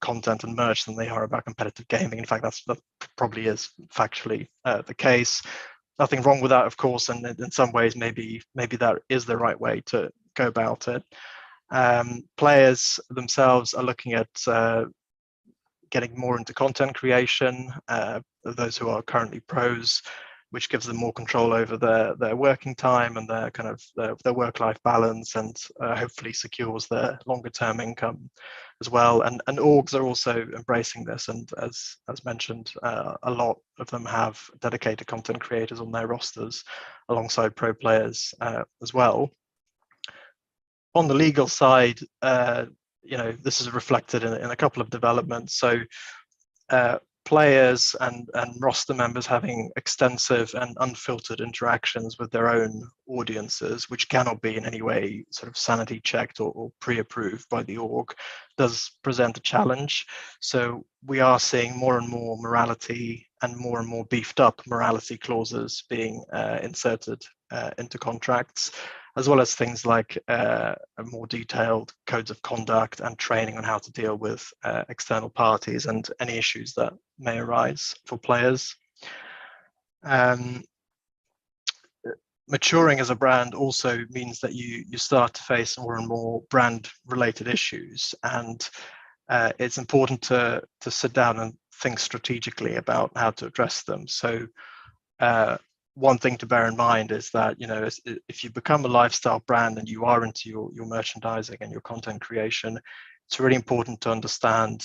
content and merch than they are about competitive gaming. In fact, that probably is factually the case. Nothing wrong with that, of course, and in some ways, maybe that is the right way to go about it. Players themselves are looking at getting more into content creation, those who are currently pros, which gives them more control over their working time and their kind of their work-life balance, and hopefully secures their longer-term income as well. And orgs are also embracing this, and as mentioned, a lot of them have dedicated content creators on their rosters alongside pro players as well. On the legal side, this is reflected in a couple of developments. So players and roster members having extensive and unfiltered interactions with their own audiences, which cannot be in any way sort of sanity checked or pre-approved by the org, does present a challenge. So we are seeing more and more morality and more beefed up morality clauses being inserted into contracts, as well as things like more detailed codes of conduct and training on how to deal with external parties and any issues that may arise for players. Maturing as a brand also means that you start to face more and more brand-related issues, and it's important to sit down and think strategically about how to address them. So one thing to bear in mind is that, if you become a lifestyle brand and you are into your merchandising and your content creation, it's really important to understand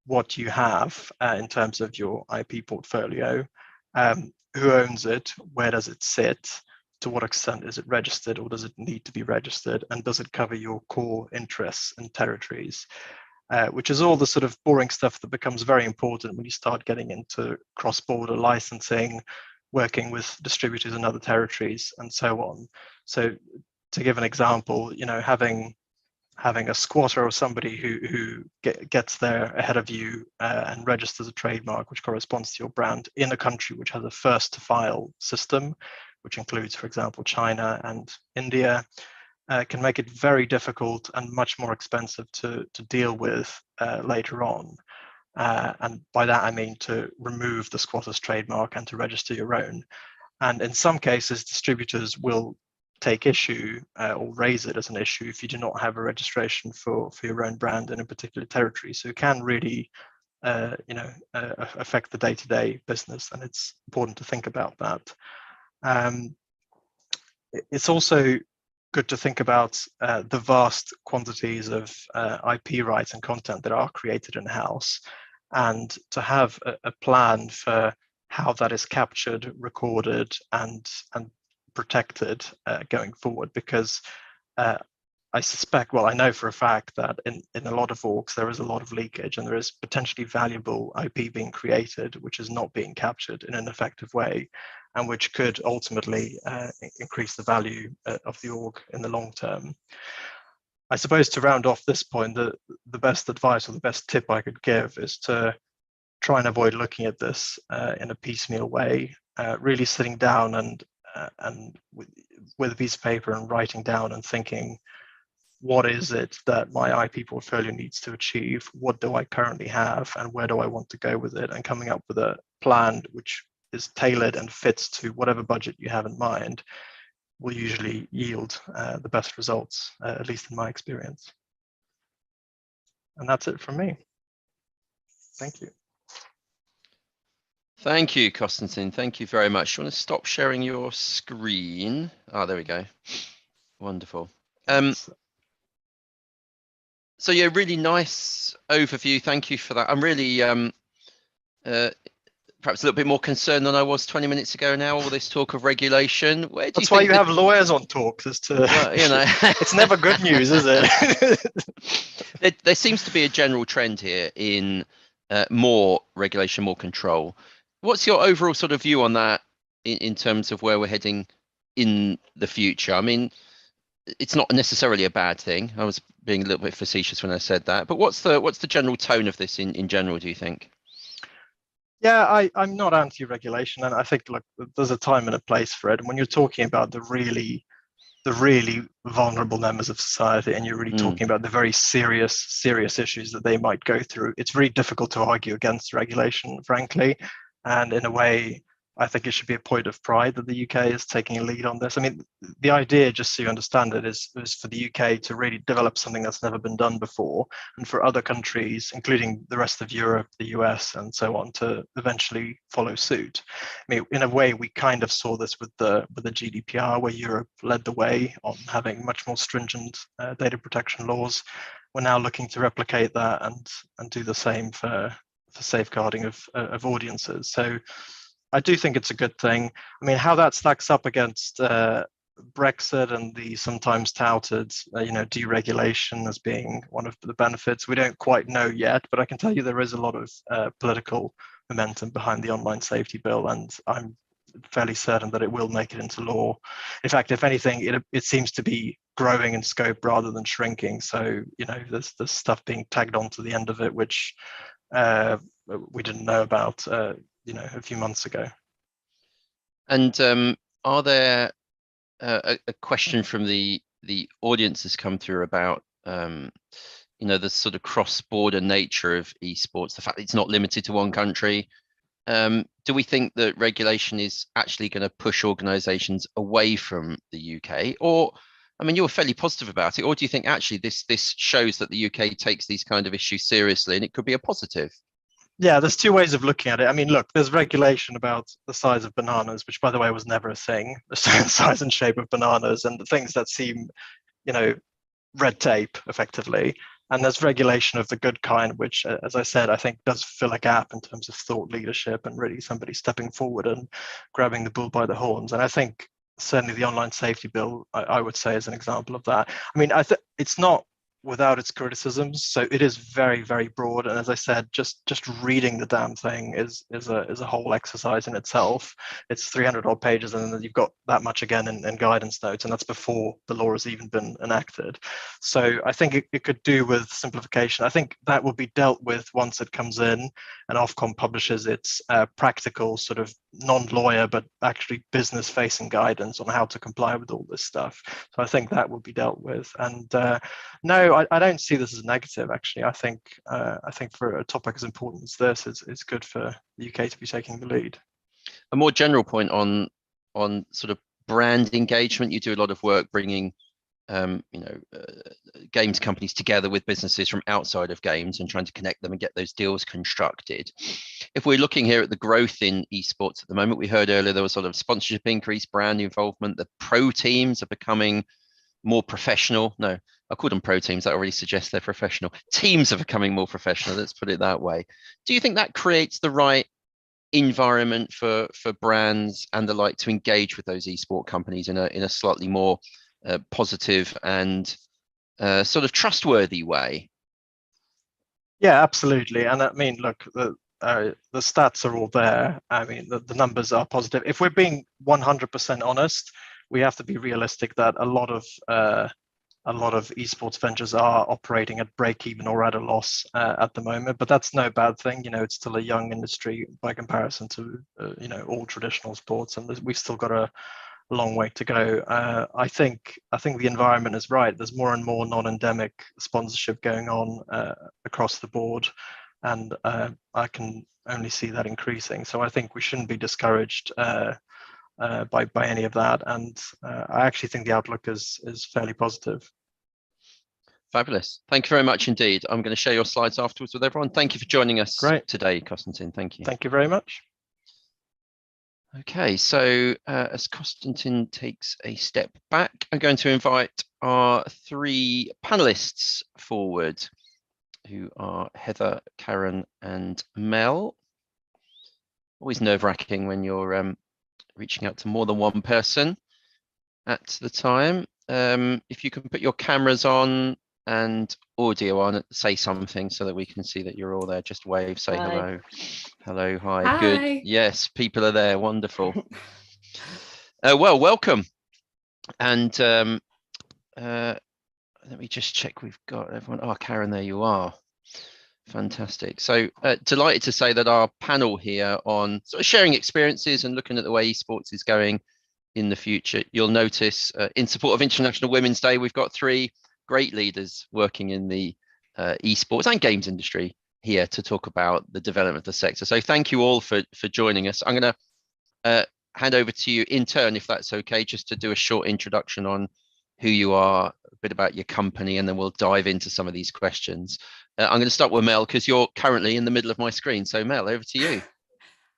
what you have in terms of your IP portfolio, who owns it, where does it sit, to what extent is it registered or does it need to be registered, and does it cover your core interests and territories, which is all the sort of boring stuff that becomes very important when you start getting into cross-border licensing, working with distributors in other territories, and so on. So to give an example, having a squatter or somebody who gets there ahead of you and registers a trademark which corresponds to your brand in a country which has a first to file system, which includes, for example, China and India, can make it very difficult and much more expensive to deal with later on. And by that, I mean to remove the squatter's trademark and to register your own. And in some cases, distributors will take issue or raise it as an issue if you do not have a registration for your own brand in a particular territory. So it can really affect the day-to-day business, and it's important to think about that. It's also good to think about the vast quantities of IP rights and content that are created in-house, and to have a plan for how that is captured, recorded, and protected going forward, because I suspect, well, I know for a fact that in a lot of orgs, there is a lot of leakage, and there is potentially valuable IP being created, which is not being captured in an effective way, and which could ultimately increase the value of the org in the long term. I suppose to round off this point, the best advice or the best tip I could give is to try and avoid looking at this in a piecemeal way, really sitting down and with a piece of paper and writing down and thinking, what is it that my IP portfolio needs to achieve? What do I currently have, and where do I want to go with it? And coming up with a plan which is tailored and fits to whatever budget you have in mind will usually yield the best results, at least in my experience. And that's it from me. Thank you. Thank you, Konstantin. Thank you very much. You want to stop sharing your screen? Oh, there we go. Wonderful. So yeah, really nice overview. Thank you for that. I'm really perhaps a little bit more concerned than I was 20 minutes ago now, all this talk of regulation. Where do That's you why think you have lawyers on talks, as to, well, you know, it's never good news, is it? there seems to be a general trend here in more regulation, more control. What's your overall sort of view on that in terms of where we're heading in the future? I mean, it's not necessarily a bad thing. I was being a little bit facetious when I said that, but what's the general tone of this in general, do you think? Yeah, I'm not anti-regulation, and I think, look, there's a time and a place for it. And when you're talking about the really vulnerable members of society, and you're really talking about the very serious issues that they might go through, it's really difficult to argue against regulation, frankly. And in a way, I think it should be a point of pride that the UK is taking a lead on this. I mean, the idea, just so you understand it, is for the UK to really develop something that's never been done before, and for other countries, including the rest of Europe, the US, and so on, to eventually follow suit. I mean, in a way, we kind of saw this with the GDPR, where Europe led the way on having much more stringent data protection laws. We're now looking to replicate that and do the same for safeguarding of audiences. So I do think it's a good thing. I mean, how that stacks up against Brexit and the sometimes touted, deregulation as being one of the benefits, we don't quite know yet. But I can tell you there is a lot of political momentum behind the online safety bill, and I'm fairly certain that it will make it into law. In fact, if anything, it seems to be growing in scope rather than shrinking. So, there's stuff being tagged on to the end of it, which we didn't know about a few months ago. And are there a question from the audience has come through about the sort of cross-border nature of esports, the fact that it's not limited to one country. Do we think that regulation is actually going to push organizations away from the UK? Or, I mean, you're fairly positive about it, or do you think actually this shows that the UK takes these kind of issues seriously and it could be a positive? Yeah, there's two ways of looking at it. I mean, look, there's regulation about the size of bananas, which, by the way, was never a thing, the size and shape of bananas, and the things that seem, red tape, effectively. And there's regulation of the good kind, which, as I said, I think does fill a gap in terms of thought leadership and really somebody stepping forward and grabbing the bull by the horns. And I think certainly the online safety bill, I would say, is an example of that. I mean, it's not without its criticisms, so it is very, very broad. And as I said, just reading the damn thing is a whole exercise in itself. It's 300 odd pages, and then you've got that much again in guidance notes, and that's before the law has even been enacted. So I think it could do with simplification. I think that will be dealt with once it comes in and Ofcom publishes its practical, sort of non-lawyer but actually business-facing guidance on how to comply with all this stuff. So I think that will be dealt with. And no, I don't see this as negative, actually. I think for a topic as important as this, it's good for the UK to be taking the lead. A more general point on sort of brand engagement. You do a lot of work bringing games companies together with businesses from outside of games and trying to connect them and get those deals constructed. If we're looking here at the growth in esports at the moment, we heard earlier there was sort of sponsorship increase, brand involvement, the pro teams are becoming more professional. No, I call them pro teams. That already suggests they're professional. Teams are becoming more professional. Let's put it that way. Do you think that creates the right environment for brands and the like to engage with those esport companies in a slightly more positive and sort of trustworthy way? Yeah, absolutely. And I mean, look, the stats are all there. I mean, the numbers are positive. If we're being 100% honest, we have to be realistic that a lot of esports ventures are operating at break even or at a loss at the moment. But that's no bad thing. It's still a young industry by comparison to all traditional sports, and we've still got a long way to go. I think the environment is right. There's more and more non-endemic sponsorship going on across the board, and I can only see that increasing. So I think we shouldn't be discouraged by any of that, and I actually think the outlook is fairly positive. Fabulous. Thank you very much indeed. I'm going to share your slides afterwards with everyone. Thank you for joining us today, Konstantin. Thank you. Thank you very much. Okay, so as Konstantin takes a step back, I'm going to invite our three panelists forward, who are Heather, Karen, and Mel. Always nerve-wracking when you're reaching out to more than one person at the time. If you can put your cameras on and audio on, say something so that we can see that you're all there. Just wave, say hello. Hello, hi. Hi. Good. Yes, people are there. Wonderful. Well, welcome. And let me just check we've got everyone. Oh, Karen, there you are. Fantastic. So delighted to say that our panel here on sort of sharing experiences and looking at the way esports is going in the future, you'll notice in support of International Women's Day, we've got three great leaders working in the esports and games industry here to talk about the development of the sector. So thank you all for joining us. I'm going to hand over to you in turn, if that's okay, just to do a short introduction on who you are, a bit about your company, and then we'll dive into some of these questions. I'm going to start with Mel because you're currently in the middle of my screen. So Mel, over to you.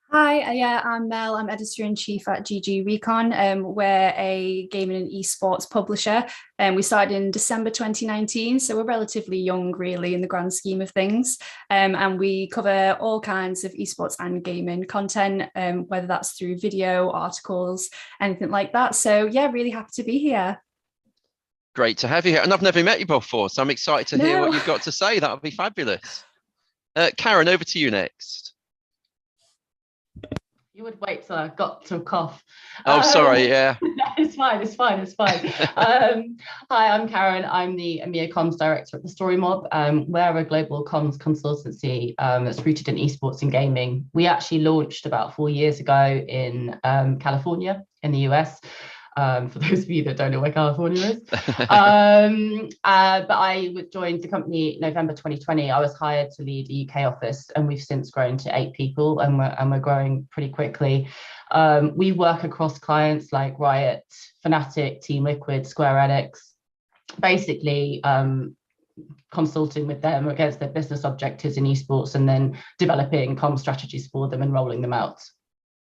Hi, yeah, I'm Mel. I'm editor-in-chief at GG Recon. We're a gaming and esports publisher, and we started in December 2019, so we're relatively young, really, in the grand scheme of things. And we cover all kinds of esports and gaming content, whether that's through video, articles, anything like that. So yeah, really happy to be here. Great to have you here, and I've never met you before, so I'm excited to hear what you've got to say. That would be fabulous. Karen, over to you next. You would wait till I got to cough. Oh, sorry, yeah. It's fine. Hi, I'm Karen. I'm the EMEA Comms Director at the Story Mob. We're a global comms consultancy that's rooted in esports and gaming. We actually launched about 4 years ago in California in the US. For those of you that don't know where California is. But I joined the company November 2020. I was hired to lead the UK office, and we've since grown to 8 people, and we're growing pretty quickly. We work across clients like Riot, Fnatic, Team Liquid, Square Enix, basically consulting with them against their business objectives in esports, and then developing comm strategies for them and rolling them out.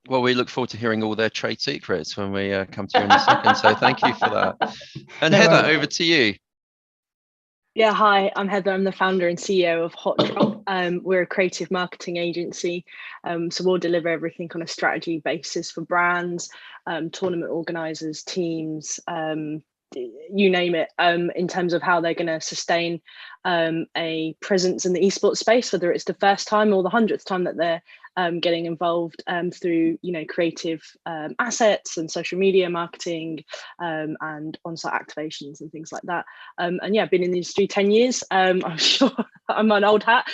Well, we look forward to hearing all their trade secrets when we come to you in a second. So thank you for that. And Heather, over to you. Yeah, hi, I'm Heather. I'm the founder and CEO of Hot Drop. We're a creative marketing agency. So we'll deliver everything on a strategy basis for brands, tournament organizers, teams, you name it, in terms of how they're going to sustain a presence in the esports space, whether it's the first time or the 100th time that they're getting involved through, creative assets and social media marketing and on-site activations and things like that. And yeah, I've been in the industry 10 years. I'm sure I'm an old hat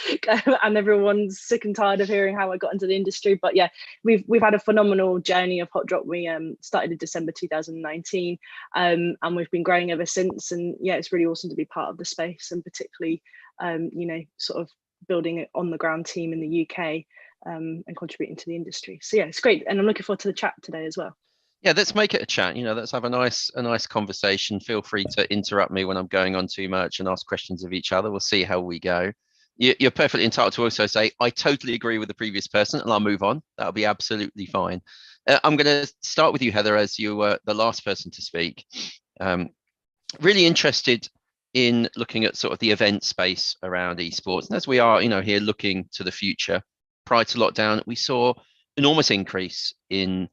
and everyone's sick and tired of hearing how I got into the industry. But yeah, we've had a phenomenal journey of Hot Drop. We started in December 2019 and we've been growing ever since. And yeah, it's really awesome to be part of the space, and particularly, sort of building an on-the-ground team in the UK. And contributing to the industry. So yeah, it's great, and I'm looking forward to the chat today as well. Yeah, let's make it a chat. Let's have a nice conversation. Feel free to interrupt me when I'm going on too much and ask questions of each other. We'll see how we go. You're perfectly entitled to also say, I totally agree with the previous person, and I'll move on. That'll be absolutely fine. I'm going to start with you, Heather, as you were the last person to speak. Really interested in looking at sort of the event space around esports. And as we are, here looking to the future, prior to lockdown, we saw enormous increase in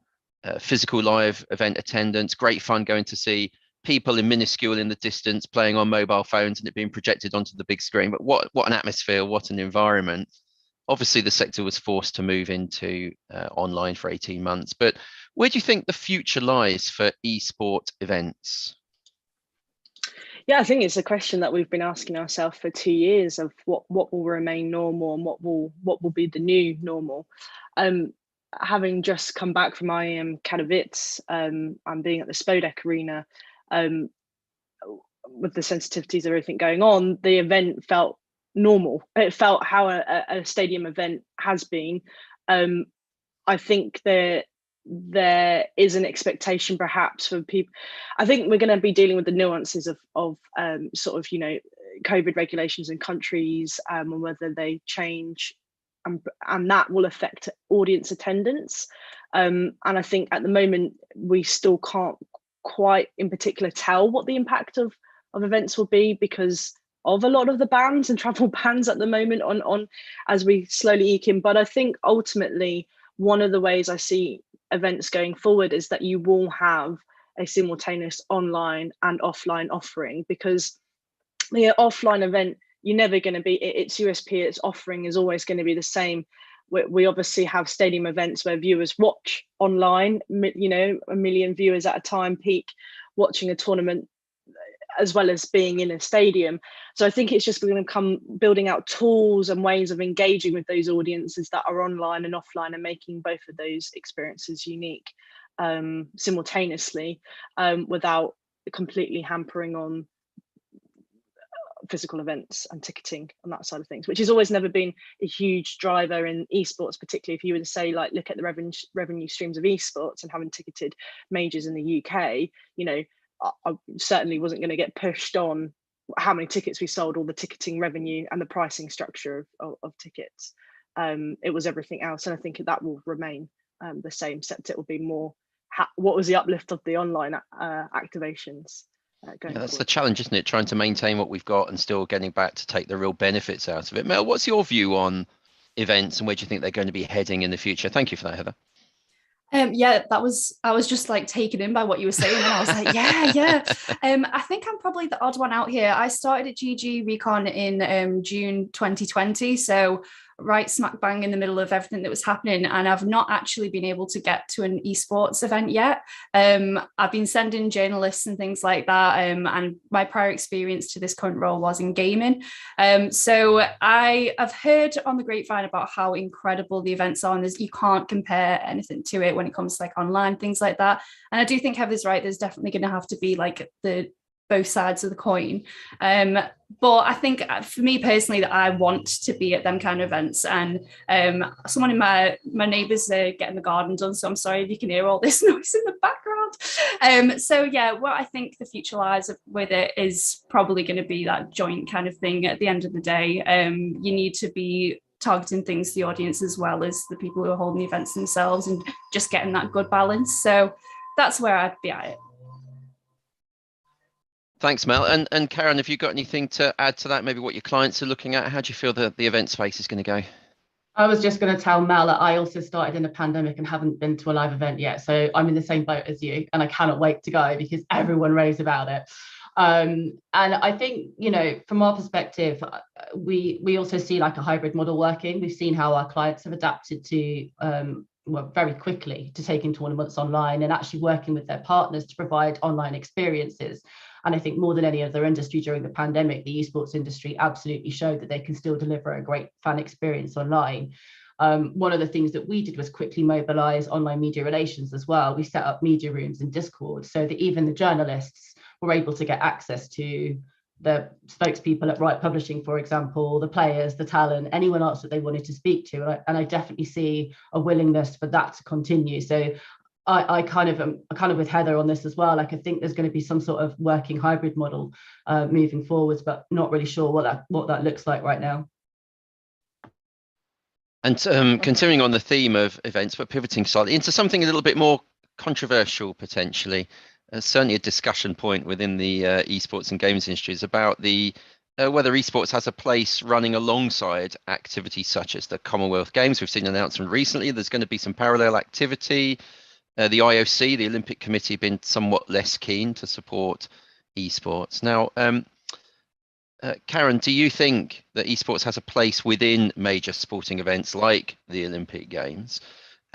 physical live event attendance. Great fun going to see people in minuscule in the distance playing on mobile phones and it being projected onto the big screen. But what an atmosphere, what an environment. Obviously, the sector was forced to move into online for 18 months. But where do you think the future lies for esport events? Yeah, I think it's a question that we've been asking ourselves for 2 years of what will remain normal and what will be the new normal. Having just come back from IEM Katowice and being at the Spodek Arena, with the sensitivities of everything going on, the event felt normal. It felt how a stadium event has been. I think there is an expectation perhaps for people. I think we're going to be dealing with the nuances of sort of, you know, COVID regulations in countries and whether they change, and that will affect audience attendance. And I think at the moment we still can't quite in particular tell what the impact of events will be because of a lot of the bans and travel bans at the moment on as we slowly eke in. But I think ultimately one of the ways I see events going forward is that you will have a simultaneous online and offline offering, because the offline event, you're never going to be, its USP, its offering is always going to be the same. We obviously have stadium events where viewers watch online, you know, 1 million viewers at a time peak watching a tournament, as well as being in a stadium. So I think it's just going to come building out tools and ways of engaging with those audiences that are online and offline and making both of those experiences unique simultaneously, without completely hampering on physical events and ticketing on that side of things, which has always never been a huge driver in esports, particularly if you were to say, like, look at the revenue streams of esports and having ticketed majors in the UK, you know, I certainly wasn't going to get pushed on how many tickets we sold or the ticketing revenue and the pricing structure of tickets. It was everything else. And I think that will remain the same, except it will be more, what was the uplift of the online activations? Yeah, that's the challenge, isn't it? Trying to maintain what we've got and still getting back to take the real benefits out of it. Mel, what's your view on events and where do you think they're going to be heading in the future? Thank you for that, Heather. Yeah, I was just like taken in by what you were saying, and I was like, yeah. I think I'm probably the odd one out here. I started at GG Recon in June 2020, so right smack bang in the middle of everything that was happening, and I've not actually been able to get to an esports event yet. I've been sending journalists and things like that, and my prior experience to this current role was in gaming. So I have heard on the grapevine about how incredible the events are, and you can't compare anything to it when it comes to like online things like that. And I do think Heather's right. There's definitely going to have to be like both sides of the coin. But I think for me personally, that I want to be at them kind of events. And someone in my neighbours are getting the garden done, so I'm sorry if you can hear all this noise in the background. So yeah, what I think the future lies with it is probably going to be that joint kind of thing. At the end of the day, you need to be targeting things to the audience as well as the people who are holding the events themselves, and just getting that good balance. So that's where I'd be at it. Thanks, Mel. And Karen, have you got anything to add to that? Maybe what your clients are looking at? How do you feel the event space is going to go? I was just going to tell Mel that I also started in a pandemic and haven't been to a live event yet. So I'm in the same boat as you, and I cannot wait to go because everyone raves about it. And I think, you know, from our perspective, we also see like a hybrid model working. We've seen how our clients have adapted to very quickly to taking tournaments online and actually working with their partners to provide online experiences. And I think more than any other industry during the pandemic, the esports industry absolutely showed that they can still deliver a great fan experience online. One of the things that we did was quickly mobilize online media relations as well. We set up media rooms in Discord so that even the journalists were able to get access to the spokespeople at Right Publishing, for example, the players, the talent, anyone else that they wanted to speak to. And I definitely see a willingness for that to continue. So I kind of with Heather on this as well. Like, I think there's going to be some sort of working hybrid model moving forwards, but not really sure what that looks like right now. And continuing on the theme of events, but pivoting slightly into something a little bit more controversial potentially. Certainly a discussion point within the esports and games industry is about the whether esports has a place running alongside activities such as the Commonwealth Games. We've seen an announcement recently. There's going to be some parallel activity. The IOC, the Olympic Committee, been somewhat less keen to support esports. Now, Karen, do you think that esports has a place within major sporting events like the Olympic Games?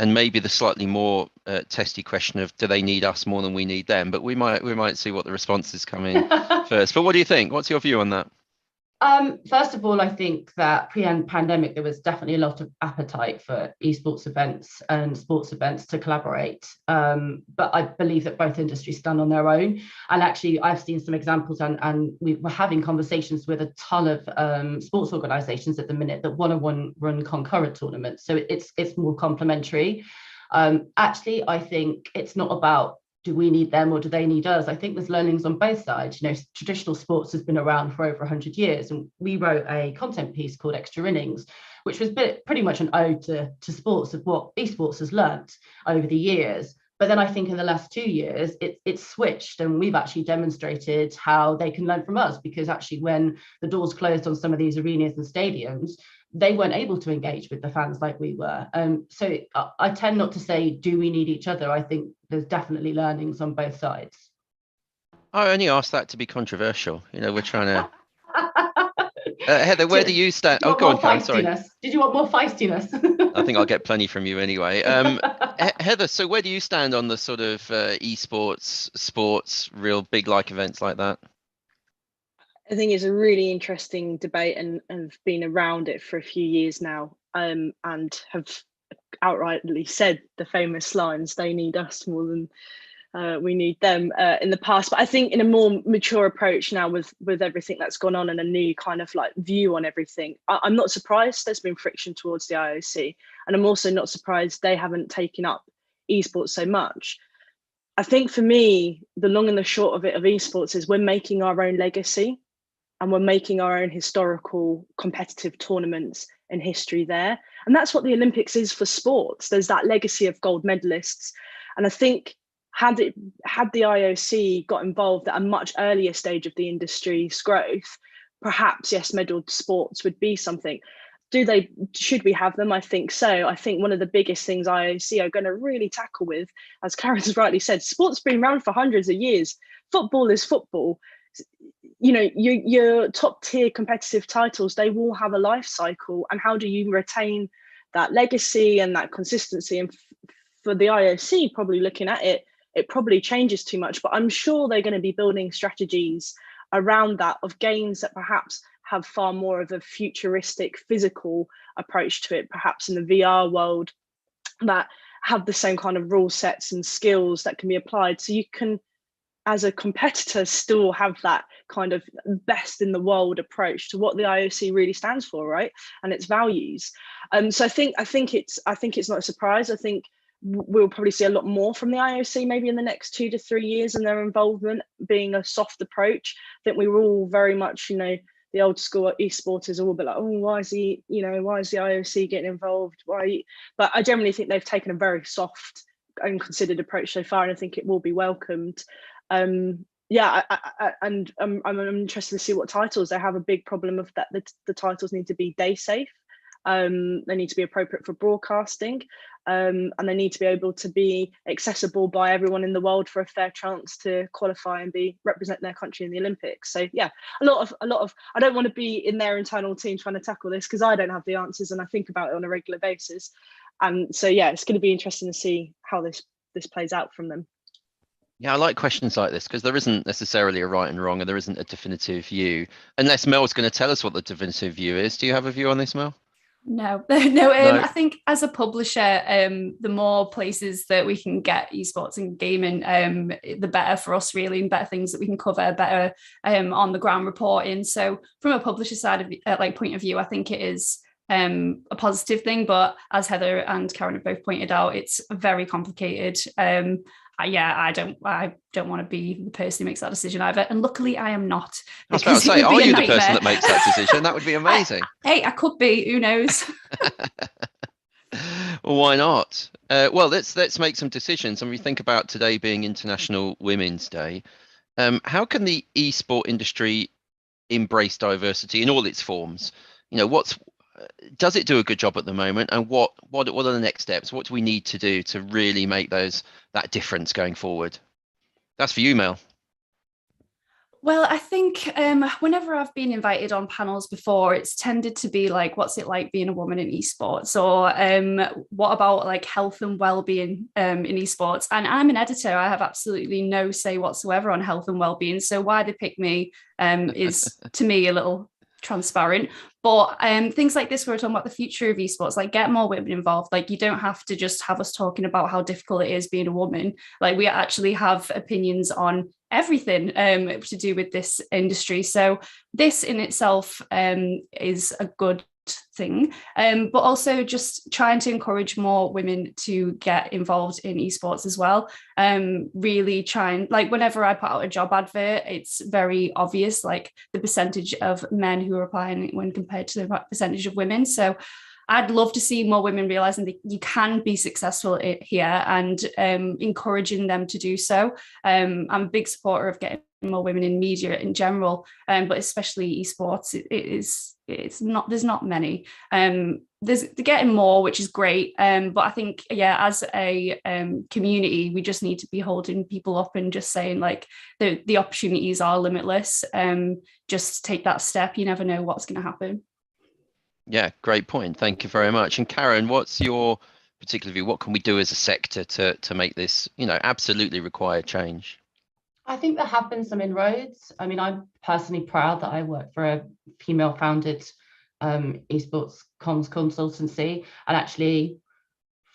And maybe the slightly more testy question of, do they need us more than we need them? But we might see what the responses come in first. But what do you think? What's your view on that? First of all, I think that pre-pandemic, there was definitely a lot of appetite for esports events and sports events to collaborate. But I believe that both industries stand on their own. And actually, I've seen some examples, and we were having conversations with a ton of sports organizations at the minute that want to run concurrent tournaments. So it's more complementary. Actually, I think it's not about, do we need them or do they need us? I think there's learnings on both sides. You know, traditional sports has been around for over 100 years, and we wrote a content piece called Extra Innings, which was pretty much an ode to sports, of what esports has learnt over the years. But then I think in the last 2 years, it's switched, and we've actually demonstrated how they can learn from us, because actually when the doors closed on some of these arenas and stadiums, they weren't able to engage with the fans like we were. So I tend not to say, do we need each other? I think there's definitely learnings on both sides. I only asked that to be controversial. You know, we're trying to... Heather, where do you stand? Oh, go on, Karen, sorry. Did you want more feistiness? I think I'll get plenty from you anyway. Heather, so where do you stand on the sort of esports, sports, real big like events like that? I think it's a really interesting debate, and have been around it for a few years now, and have outrightly said the famous lines, they need us more than we need them, in the past. But I think in a more mature approach now, with everything that's gone on and a new kind of like view on everything, I'm not surprised there's been friction towards the IOC, and I'm also not surprised they haven't taken up esports so much. I think for me, the long and the short of it of esports is we're making our own legacy, and we're making our own historical competitive tournaments and history there. And that's what the Olympics is for sports. There's that legacy of gold medalists. And I think had the IOC got involved at a much earlier stage of the industry's growth, perhaps, yes, medalled sports would be something. Should we have them? I think so. I think one of the biggest things IOC are going to really tackle with, as Karen's rightly said, sports been around for hundreds of years. Football is football. You know, your top tier competitive titles, they will have a life cycle, and how do you retain that legacy and that consistency? And for the IOC, probably looking at it, it probably changes too much, but I'm sure they're going to be building strategies around that, of games that perhaps have far more of a futuristic physical approach to it, perhaps in the VR world, that have the same kind of rule sets and skills that can be applied, so you can, as a competitor, still have that kind of best in the world approach to what the IOC really stands for, right? And its values. So I think it's not a surprise. I think we'll probably see a lot more from the IOC maybe in the next 2 to 3 years, and their involvement being a soft approach. I think we were all very much, you know, the old school esporters are all a bit like, oh, why is the IOC getting involved? Why? But I generally think they've taken a very soft and considered approach so far, and I think it will be welcomed. I'm interested to see what titles. They have a big problem of that the titles need to be day safe. They need to be appropriate for broadcasting, and they need to be able to be accessible by everyone in the world for a fair chance to qualify and represent their country in the Olympics. So yeah, a lot of I don't want to be in their internal team trying to tackle this, because I don't have the answers, and I think about it on a regular basis. And so yeah, it's going to be interesting to see how this plays out from them. Yeah, I like questions like this, because there isn't necessarily a right and wrong, and there isn't a definitive view, unless Mel's going to tell us what the definitive view is. Do you have a view on this, Mel? No. I think as a publisher, the more places that we can get esports and gaming, the better for us, really, and better things that we can cover, better on the ground reporting. So from a publisher side of point of view, I think it is a positive thing. But as Heather and Karen have both pointed out, it's very complicated. I don't want to be the person who makes that decision either. And luckily I am not. I was about to say, are you the person that makes that decision? That would be amazing. I could be, who knows? Well, why not? Well, let's make some decisions. And we think about today being International Women's Day. How can the esport industry embrace diversity in all its forms? You know, does it do a good job at the moment, and what are the next steps? What do we need to do to really make that difference going forward? That's for you, Mel. Well, I think whenever I've been invited on panels before, it's tended to be like, what's it like being a woman in esports? Or what about like health and well-being in esports? And I'm an editor. I have absolutely no say whatsoever on health and well-being. So why they pick me is, to me, a little transparent. But things like this, we're talking about the future of esports, like get more women involved. Like, you don't have to just have us talking about how difficult it is being a woman. Like, we actually have opinions on everything to do with this industry. So this in itself is a good thing, but also just trying to encourage more women to get involved in esports as well. Really trying, like, whenever I put out a job advert, it's very obvious, like the percentage of men who are applying when compared to the percentage of women. So I'd love to see more women realizing that you can be successful here, and encouraging them to do so. I'm a big supporter of getting more women in media in general, but especially esports. There's not many. There's getting more, which is great. But I think, as a community, we just need to be holding people up and just saying, like, the opportunities are limitless. Just take that step. You never know what's going to happen. Yeah, great point. Thank you very much. And Karen, what's your particular view? What can we do as a sector to make this, absolutely require change? I think there have been some inroads. I mean, I'm personally proud that I work for a female-founded esports comms consultancy, and actually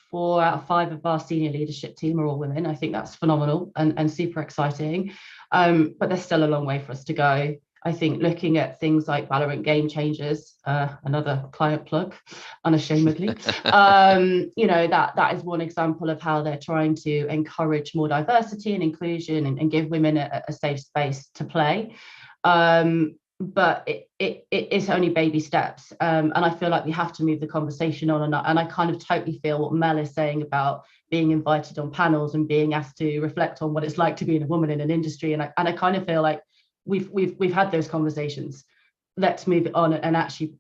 4 out of 5 of our senior leadership team are all women. I think that's phenomenal and super exciting. But there's still a long way for us to go. I think looking at things like Valorant Game Changers, another client plug, unashamedly, that is one example of how they're trying to encourage more diversity and inclusion and give women a safe space to play. But it's only baby steps. And I feel like we have to move the conversation on. And I kind of totally feel what Mel is saying about being invited on panels and being asked to reflect on what it's like to be a woman in an industry. And I kind of feel like we've had those conversations. Let's move it on and actually,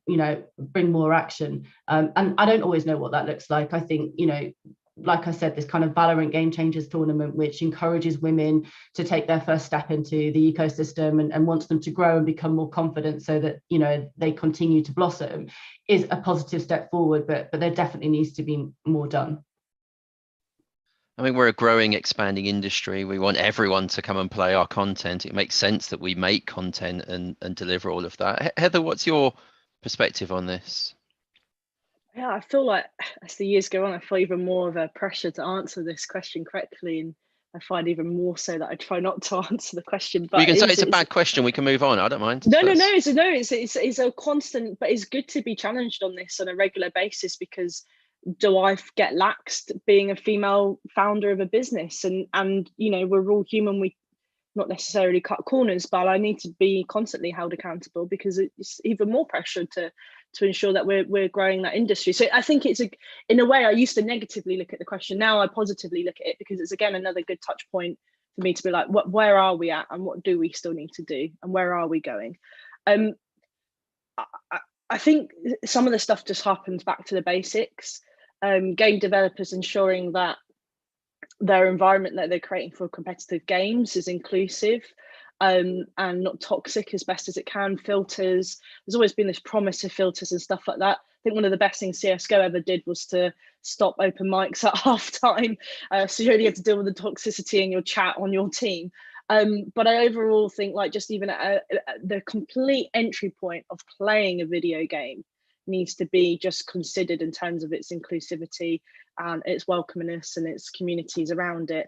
bring more action. And I don't always know what that looks like. I think, like I said, this kind of Valorant Game Changers tournament, which encourages women to take their first step into the ecosystem and wants them to grow and become more confident so that, they continue to blossom, is a positive step forward, but there definitely needs to be more done. I mean, we're a growing, expanding industry. We want everyone to come and play our content. It makes sense that we make content and deliver all of that. Heather, what's your perspective on this? Yeah, I feel like as the years go on, I feel even more of a pressure to answer this question correctly, and I find even more so that I try not to answer the question. But you can say it's a bad question. We can move on. I don't mind. No. It's a constant, but it's good to be challenged on this on a regular basis, because do I get laxed being a female founder of a business? And we're all human. We not necessarily cut corners, but I need to be constantly held accountable, because it's even more pressure to ensure that we're growing that industry. So I think in a way, I used to negatively look at the question. Now I positively look at it, because it's, again, another good touch point for me to be like, where are we at, and what do we still need to do, and where are we going? I think some of the stuff just happens back to the basics. Game developers ensuring that their environment that they're creating for competitive games is inclusive and not toxic as best as it can. Filters, there's always been this promise of filters and stuff like that. I think one of the best things CSGO ever did was to stop open mics at halftime, so you only had to deal with the toxicity in your chat on your team. But I overall think, like, just even at the complete entry point of playing a video game needs to be just considered in terms of its inclusivity and its welcomingness and its communities around it.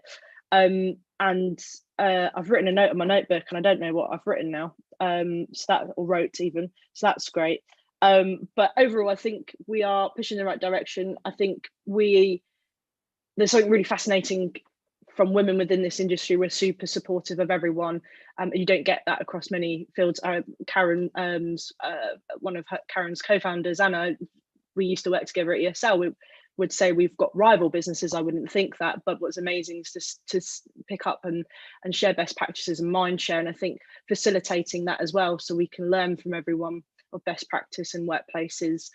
I've written a note on my notebook, and I don't know what I've written now, or wrote even, so that's great. But overall, I think we are pushing in the right direction. I think there's something really fascinating from women within this industry. We're super supportive of everyone. You don't get that across many fields. Karen, one of Karen's co-founders, Anna, we used to work together at ESL. would say we've got rival businesses, I wouldn't think that. But what's amazing is to pick up and share best practices and mind share. And I think facilitating that as well, so we can learn from everyone of best practice in workplaces.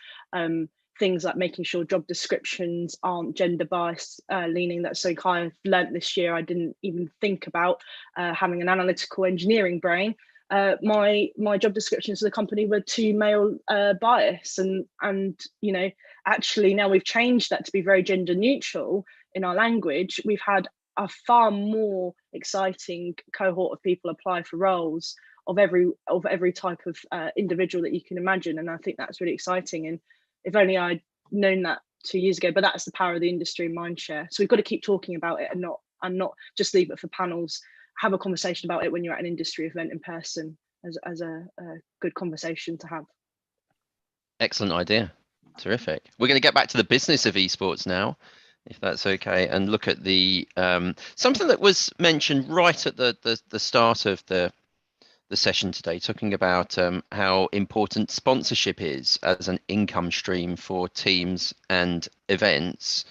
Things like making sure job descriptions aren't gender biased leaning. That's so kind of learnt this year. I didn't even think about having an analytical engineering brain. My job descriptions for the company were too male bias, and you know, actually now we've changed that to be very gender neutral in our language. We've had a far more exciting cohort of people apply for roles of every type of individual that you can imagine, and I think that's really exciting. And if only I'd known that 2 years ago. But that's the power of the industry and mindshare. So we've got to keep talking about it and not just leave it for panels. Have a conversation about it when you're at an industry event in person as a good conversation to have. Excellent idea. Terrific. We're going to get back to the business of esports now, if that's okay, and look at the something that was mentioned right at the start of the session today, talking about how important sponsorship is as an income stream for teams and events.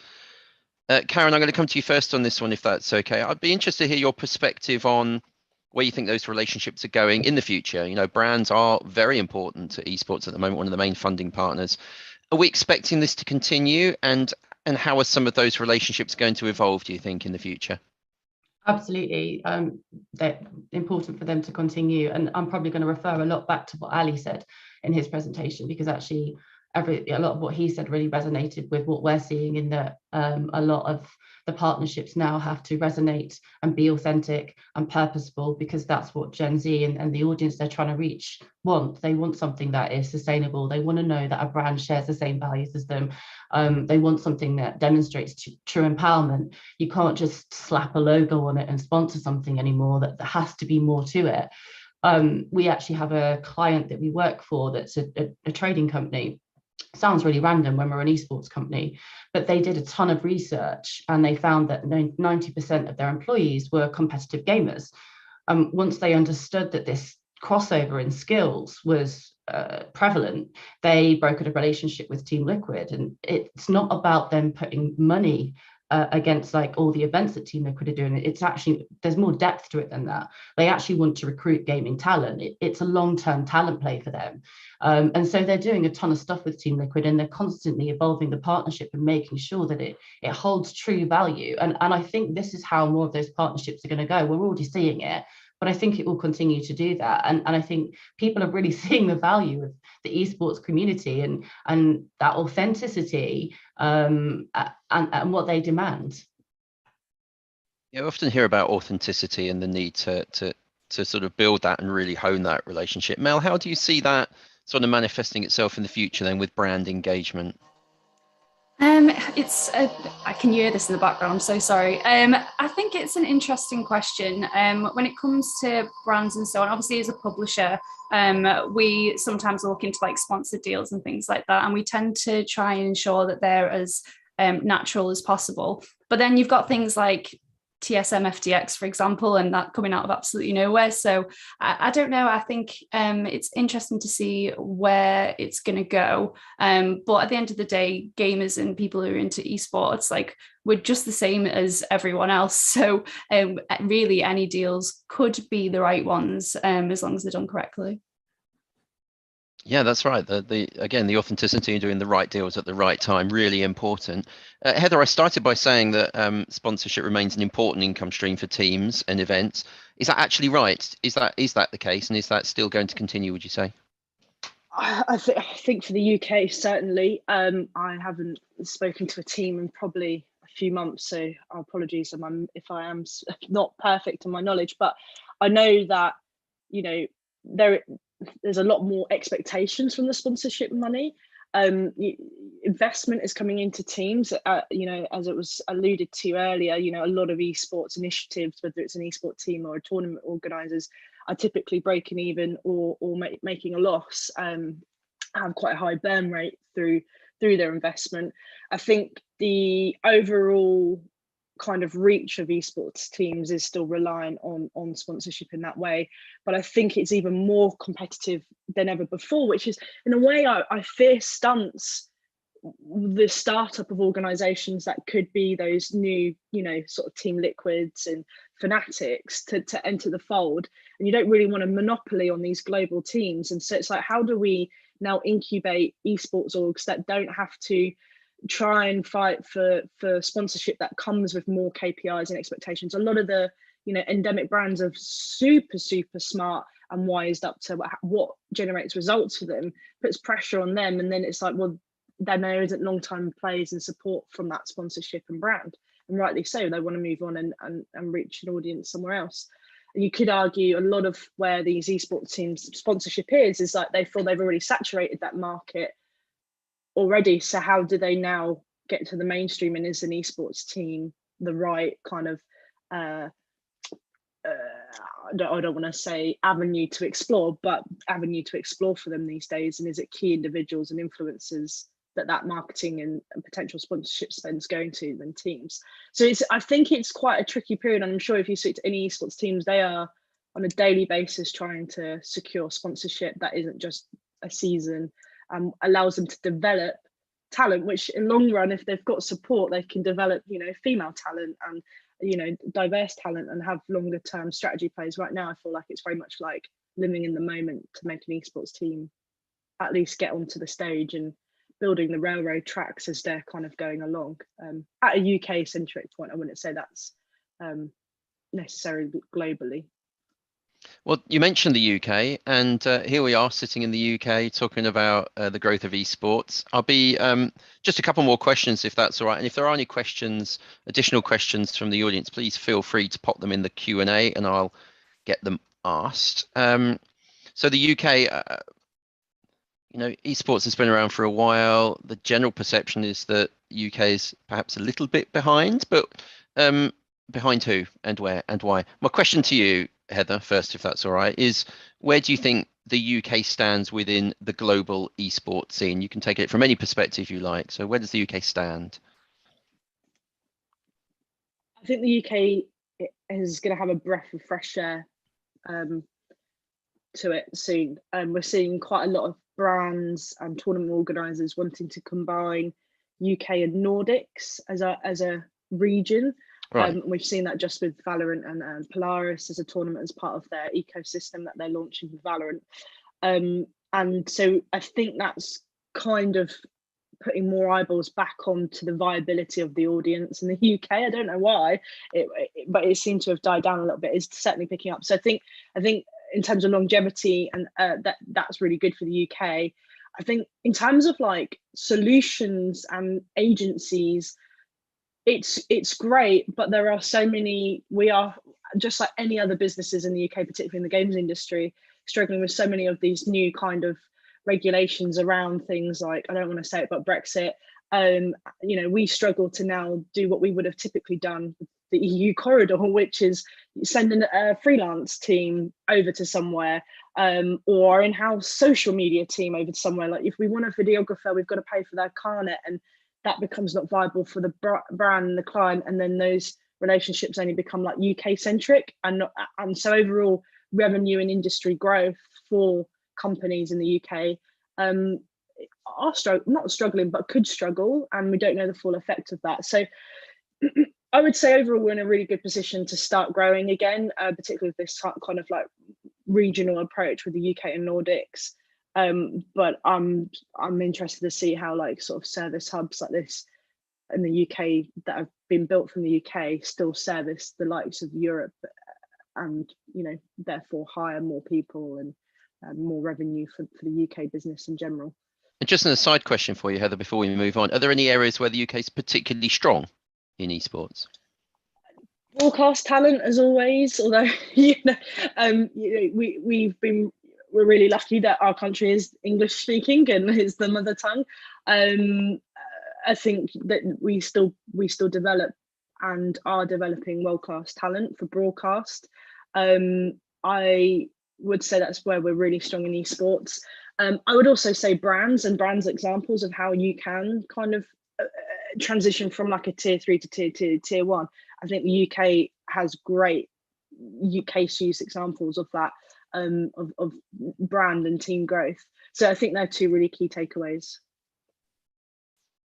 Karen, I'm going to come to you first on this one, if that's okay. I'd be interested to hear your perspective on where you think those relationships are going in the future. You know, brands are very important to esports at the moment, one of the main funding partners. Are we expecting this to continue, and how are some of those relationships going to evolve, do you think, in the future? Absolutely, they're important for them to continue, and I'm probably going to refer a lot back to what Ali said in his presentation, because actually a lot of what he said really resonated with what we're seeing, in that a lot of the partnerships now have to resonate and be authentic and purposeful, because that's what Gen Z and the audience they're trying to reach want. They want something that is sustainable. They want to know that a brand shares the same values as them. They want something that demonstrates true empowerment. You can't just slap a logo on it and sponsor something anymore. That there has to be more to it. We actually have a client that we work for that's a trading company. Sounds really random when we're an esports company, but they did a ton of research and they found that 90% of their employees were competitive gamers. Once they understood that this crossover in skills was prevalent, they brokered a relationship with Team Liquid. And it's not about them putting money against like all the events that Team Liquid are doing. It's actually, there's more depth to it than that. They actually want to recruit gaming talent. It's a long-term talent play for them. And so they're doing a ton of stuff with Team Liquid, and they're constantly evolving the partnership and making sure that it holds true value. And I think this is how more of those partnerships are going to go. We're already seeing it, but I think it will continue to do that. And I think people are really seeing the value of the esports community and that authenticity and what they demand. Yeah, I often hear about authenticity and the need to sort of build that and really hone that relationship. Mel, how do you see that sort of manifesting itself in the future then with brand engagement? I can hear this in the background, I'm so sorry. I think it's an interesting question. When it comes to brands and so on, obviously as a publisher, we sometimes look into like sponsored deals and things like that, and we tend to try and ensure that they're as natural as possible. But then you've got things like TSM FTX, for example, and that coming out of absolutely nowhere. So I don't know. I think it's interesting to see where it's going to go. But at the end of the day, gamers and people who are into esports, like, we're just the same as everyone else. So really, any deals could be the right ones as long as they're done correctly. Yeah, that's right. Again, the authenticity and doing the right deals at the right time, really important. Heather, I started by saying that sponsorship remains an important income stream for teams and events. Is that actually right? Is that the case? And is that still going to continue, would you say? I think for the UK, certainly. I haven't spoken to a team in probably a few months, so apologies if I am not perfect in my knowledge, but I know that, you know, there's a lot more expectations from the sponsorship money. Investment is coming into teams, you know, as it was alluded to earlier, you know, a lot of esports initiatives, whether it's an esport team or a tournament organisers, are typically breaking even or making a loss, have quite a high burn rate through their investment. I think the overall kind of reach of esports teams is still reliant on sponsorship in that way, but I think it's even more competitive than ever before, which is in a way I fear stunts the startup of organizations that could be those new, sort of Team Liquids and Fanatics to enter the fold. And you don't really want a monopoly on these global teams. And so it's like, how do we now incubate esports orgs that don't have to try and fight for sponsorship that comes with more KPIs and expectations? A lot of the endemic brands are super smart and wised up to what generates results for them, puts pressure on them, and then it's like, well, then there isn't long-term plays and support from that sponsorship and brand, and rightly so. They want to move on and reach an audience somewhere else. And you could argue a lot of where these esports teams sponsorship is like they feel they've already saturated that market already. So how do they now get to the mainstream, and is an esports team the right kind of I don't want to say avenue to explore, but avenue to explore for them these days? And is it key individuals and influencers that marketing and potential sponsorship spend's going to than teams? So I think it's quite a tricky period. And I'm sure if you speak to any esports teams, they are on a daily basis trying to secure sponsorship that isn't just a season, allows them to develop talent, which in long run, if they've got support, they can develop, female talent and, diverse talent and have longer term strategy plays. Right now, I feel like it's very much like living in the moment to make an esports team at least get onto the stage and building the railroad tracks as they're kind of going along. At a UK centric point, I wouldn't say that's necessarily globally. Well, you mentioned the UK, and here we are sitting in the UK talking about the growth of esports. I'll be just a couple more questions, if that's all right. And if there are any questions, additional questions from the audience, please feel free to pop them in the Q&A and I'll get them asked. So the UK, esports has been around for a while. The general perception is that UK is perhaps a little bit behind, but behind who and where and why? My question to you, Heather, first, if that's all right, is where do you think the UK stands within the global esports scene? You can take it from any perspective you like. So where does the UK stand? I think the UK is going to have a breath of fresh air to it soon. We're seeing quite a lot of brands and tournament organisers wanting to combine UK and Nordics as a region. Right. We've seen that just with Valorant and Polaris as a tournament as part of their ecosystem that they're launching with Valorant. And so I think that's kind of putting more eyeballs back onto the viability of the audience in the UK. I don't know why, but it seemed to have died down a little bit. It's certainly picking up. So I think in terms of longevity, and that's really good for the UK. I think in terms of like solutions and agencies, it's great, but there are so many. We are just like any other businesses in the UK, particularly in the games industry, struggling with so many of these new kind of regulations around things like, I don't want to say it, but Brexit. We struggle to now do what we would have typically done with the EU corridor, which is sending a freelance team over to somewhere, or our in-house social media team over to somewhere. Like if we want a videographer, we've got to pay for their car net, and that becomes not viable for the brand and the client, and then those relationships only become like UK centric, and so overall revenue and industry growth for companies in the UK are not struggling, but could struggle, and we don't know the full effect of that. So I would say overall we're in a really good position to start growing again, particularly with this kind of like regional approach with the UK and Nordics. But I'm interested to see how like sort of service hubs like this in the UK that have been built from the UK still service the likes of Europe, and therefore hire more people and more revenue for the UK business in general. And just an aside question for you, Heather, before we move on, are there any areas where the UK is particularly strong in esports? Broadcast talent, as always, although we're really lucky that our country is English speaking and is the mother tongue. I think that we still develop and are developing world-class talent for broadcast. I would say that's where we're really strong in esports. I would also say brands examples of how you can kind of transition from like a tier 3 to tier 1. I think the UK has great case use examples of that, of brand and team growth. So I think they're two really key takeaways.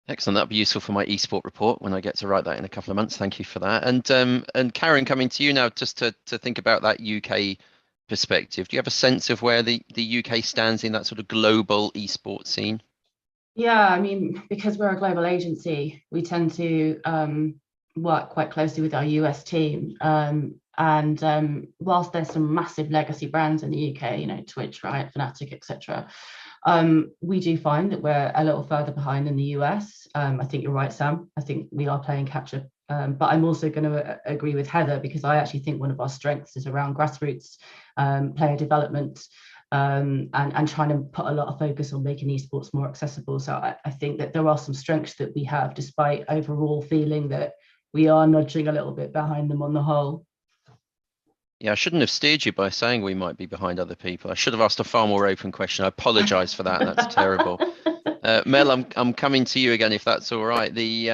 Excellent. That'll be useful for my esport report when I get to write that in a couple of months. Thank you for that. And Karen, coming to you now, just to think about that UK perspective. Do you have a sense of where the UK stands in that sort of global esports scene? Yeah, I mean, because we're a global agency, we tend to work quite closely with our US team. And whilst there's some massive legacy brands in the UK, you know, Twitch, right, Fnatic, etc., we do find that we're a little further behind in the US. I think you're right, Sam. I think we are playing catch up. But I'm also going to agree with Heather, because I actually think one of our strengths is around grassroots player development. And trying to put a lot of focus on making esports more accessible. So I think that there are some strengths that we have, despite overall feeling that we are nudging a little bit behind them on the whole. Yeah, I shouldn't have steered you by saying we might be behind other people. I should have asked a far more open question. I apologise for that. That's terrible. Mel, I'm coming to you again, if that's all right. The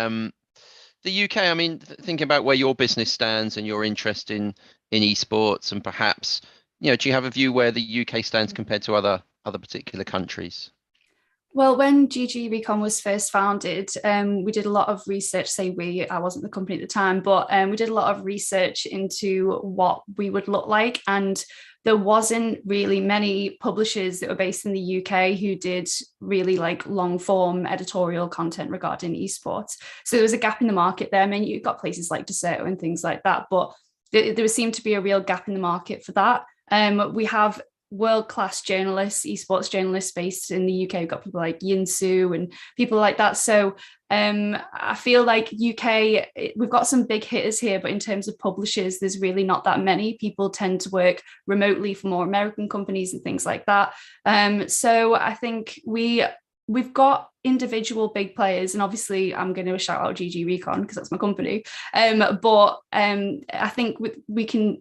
UK, I mean, thinking about where your business stands and your interest in esports, and perhaps, you know, do you have a view where the UK stands compared to other particular countries? Well, when GG Recon was first founded, we did a lot of research. I wasn't the company at the time, but we did a lot of research into what we would look like. And there wasn't really many publishers that were based in the UK who did really like long form editorial content regarding esports. So there was a gap in the market there. I mean, you've got places like Deserto and things like that, but there seemed to be a real gap in the market for that. We have world-class journalists, esports journalists based in the UK. We've got people like Yinsu and people like that. So I feel like UK, we've got some big hitters here, but in terms of publishers, there's really not that many. People tend to work remotely for more American companies and things like that. So I think we've got individual big players, and obviously I'm going to shout out GG Recon because that's my company. But I think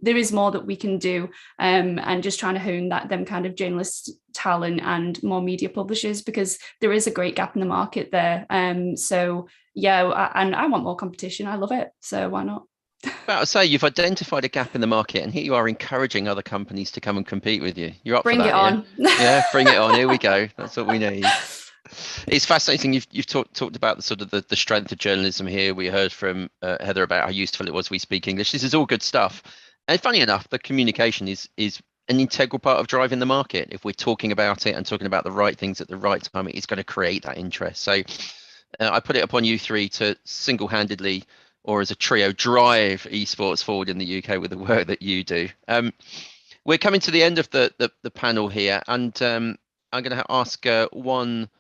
there is more that we can do, and just trying to hone them kind of journalist talent and more media publishers, because there is a great gap in the market there. So yeah, and I want more competition. I love it. So why not? About to say, you've identified a gap in the market, and here you are encouraging other companies to come and compete with you. You're up bring for that, it on. Yeah, bring it on. Here we go. That's what we need. It's fascinating. You've talked about the sort of the strength of journalism here. We heard from Heather about how useful it was we speak English. This is all good stuff. And funny enough, the communication is an integral part of driving the market. If we're talking about it and talking about the right things at the right time, it's going to create that interest. So I put it upon you three to single-handedly, or as a trio, drive esports forward in the UK with the work that you do. We're coming to the end of the panel here, and I'm going to ask one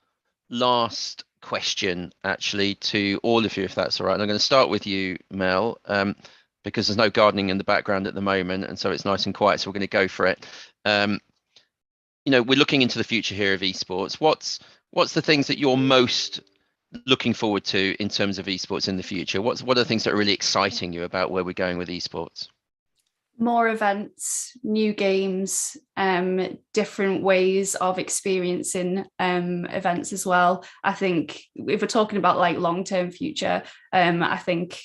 last question actually to all of you, if that's all right. And I'm going to start with you, Mel, because there's no gardening in the background at the moment, and so it's nice and quiet, so we're going to go for it. You know, we're looking into the future here of esports. What's the things that you're most looking forward to in terms of esports in the future? What are the things that are really exciting you about where we're going with esports? More events, new games, different ways of experiencing events as well. I think if we're talking about like long-term future, I think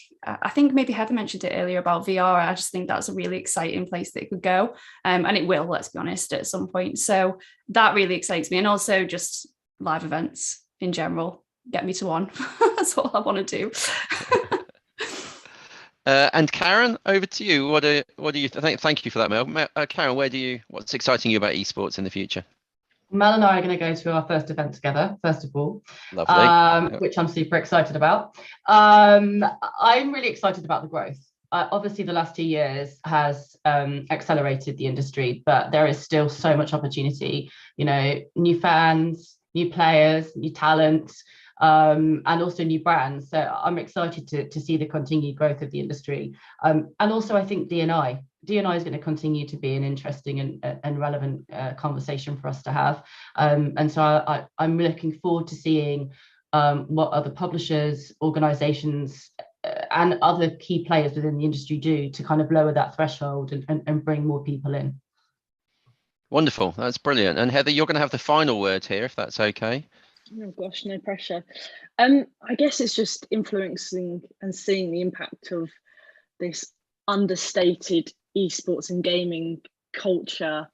maybe Heather mentioned it earlier about VR. I just think that's a really exciting place that it could go, and it will, let's be honest, at some point. So that really excites me, and also just live events in general. Get me to one. That's all I want to do. And Karen, over to you. What do you think? Thank you for that, Mel. Karen, what's exciting you about esports in the future? Mel and I are going to go to our first event together, first of all. Lovely. Which I'm super excited about. I'm really excited about the growth. Obviously, the last 2 years has accelerated the industry, but there is still so much opportunity. You know, new fans, new players, new talent, and also new brands. So I'm excited to see the continued growth of the industry. And also, I think D&I is going to continue to be an interesting and relevant conversation for us to have. And so I'm looking forward to seeing what other publishers, organizations, and other key players within the industry do to kind of lower that threshold and bring more people in. Wonderful. That's brilliant. And Heather, you're going to have the final word here, if that's okay. Oh gosh, no pressure. I guess it's just influencing and seeing the impact of this understated esports and gaming culture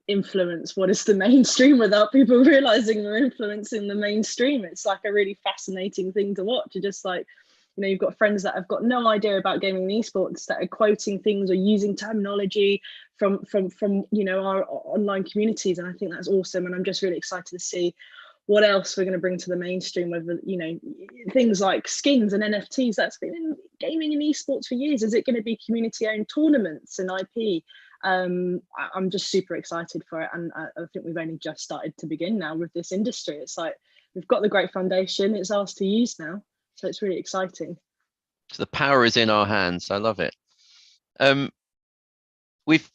influence what is the mainstream without people realizing they're influencing the mainstream. It's like a really fascinating thing to watch. You're just like, you've got friends that have got no idea about gaming and esports that are quoting things or using terminology from our online communities, and I think that's awesome. And I'm just really excited to see what else we're going to bring to the mainstream, whether things like skins and NFTs. That's been in gaming and esports for years. Is it going to be community owned tournaments and IP? I'm just super excited for it, and I think we've only just started to begin now with this industry. It's like we've got the great foundation, it's ours to use now, so it's really exciting. So the power is in our hands. I love it. We've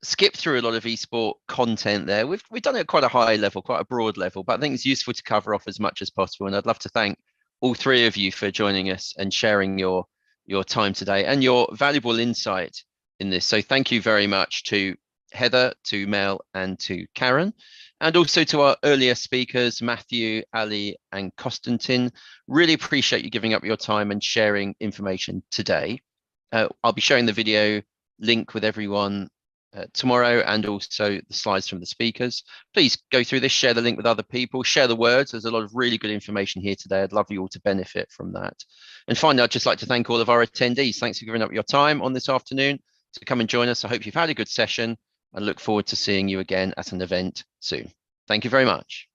skipped through a lot of esport content there. We've done it at quite a high level, quite a broad level, but I think it's useful to cover off as much as possible, and I'd love to thank all three of you for joining us and sharing your time today and your valuable insight in this. So thank you very much to Heather, to Mel, and to Karen, and also to our earlier speakers, Matthew, Ali, and Konstantin. Really appreciate you giving up your time and sharing information today. I'll be sharing the video link with everyone tomorrow, and also the slides from the speakers. Please go through this, share the link with other people, share the words. There's a lot of really good information here today. I'd love you all to benefit from that. And finally, I'd just like to thank all of our attendees. Thanks for giving up your time on this afternoon to come and join us. I hope you've had a good session. I look forward to seeing you again at an event soon. Thank you very much.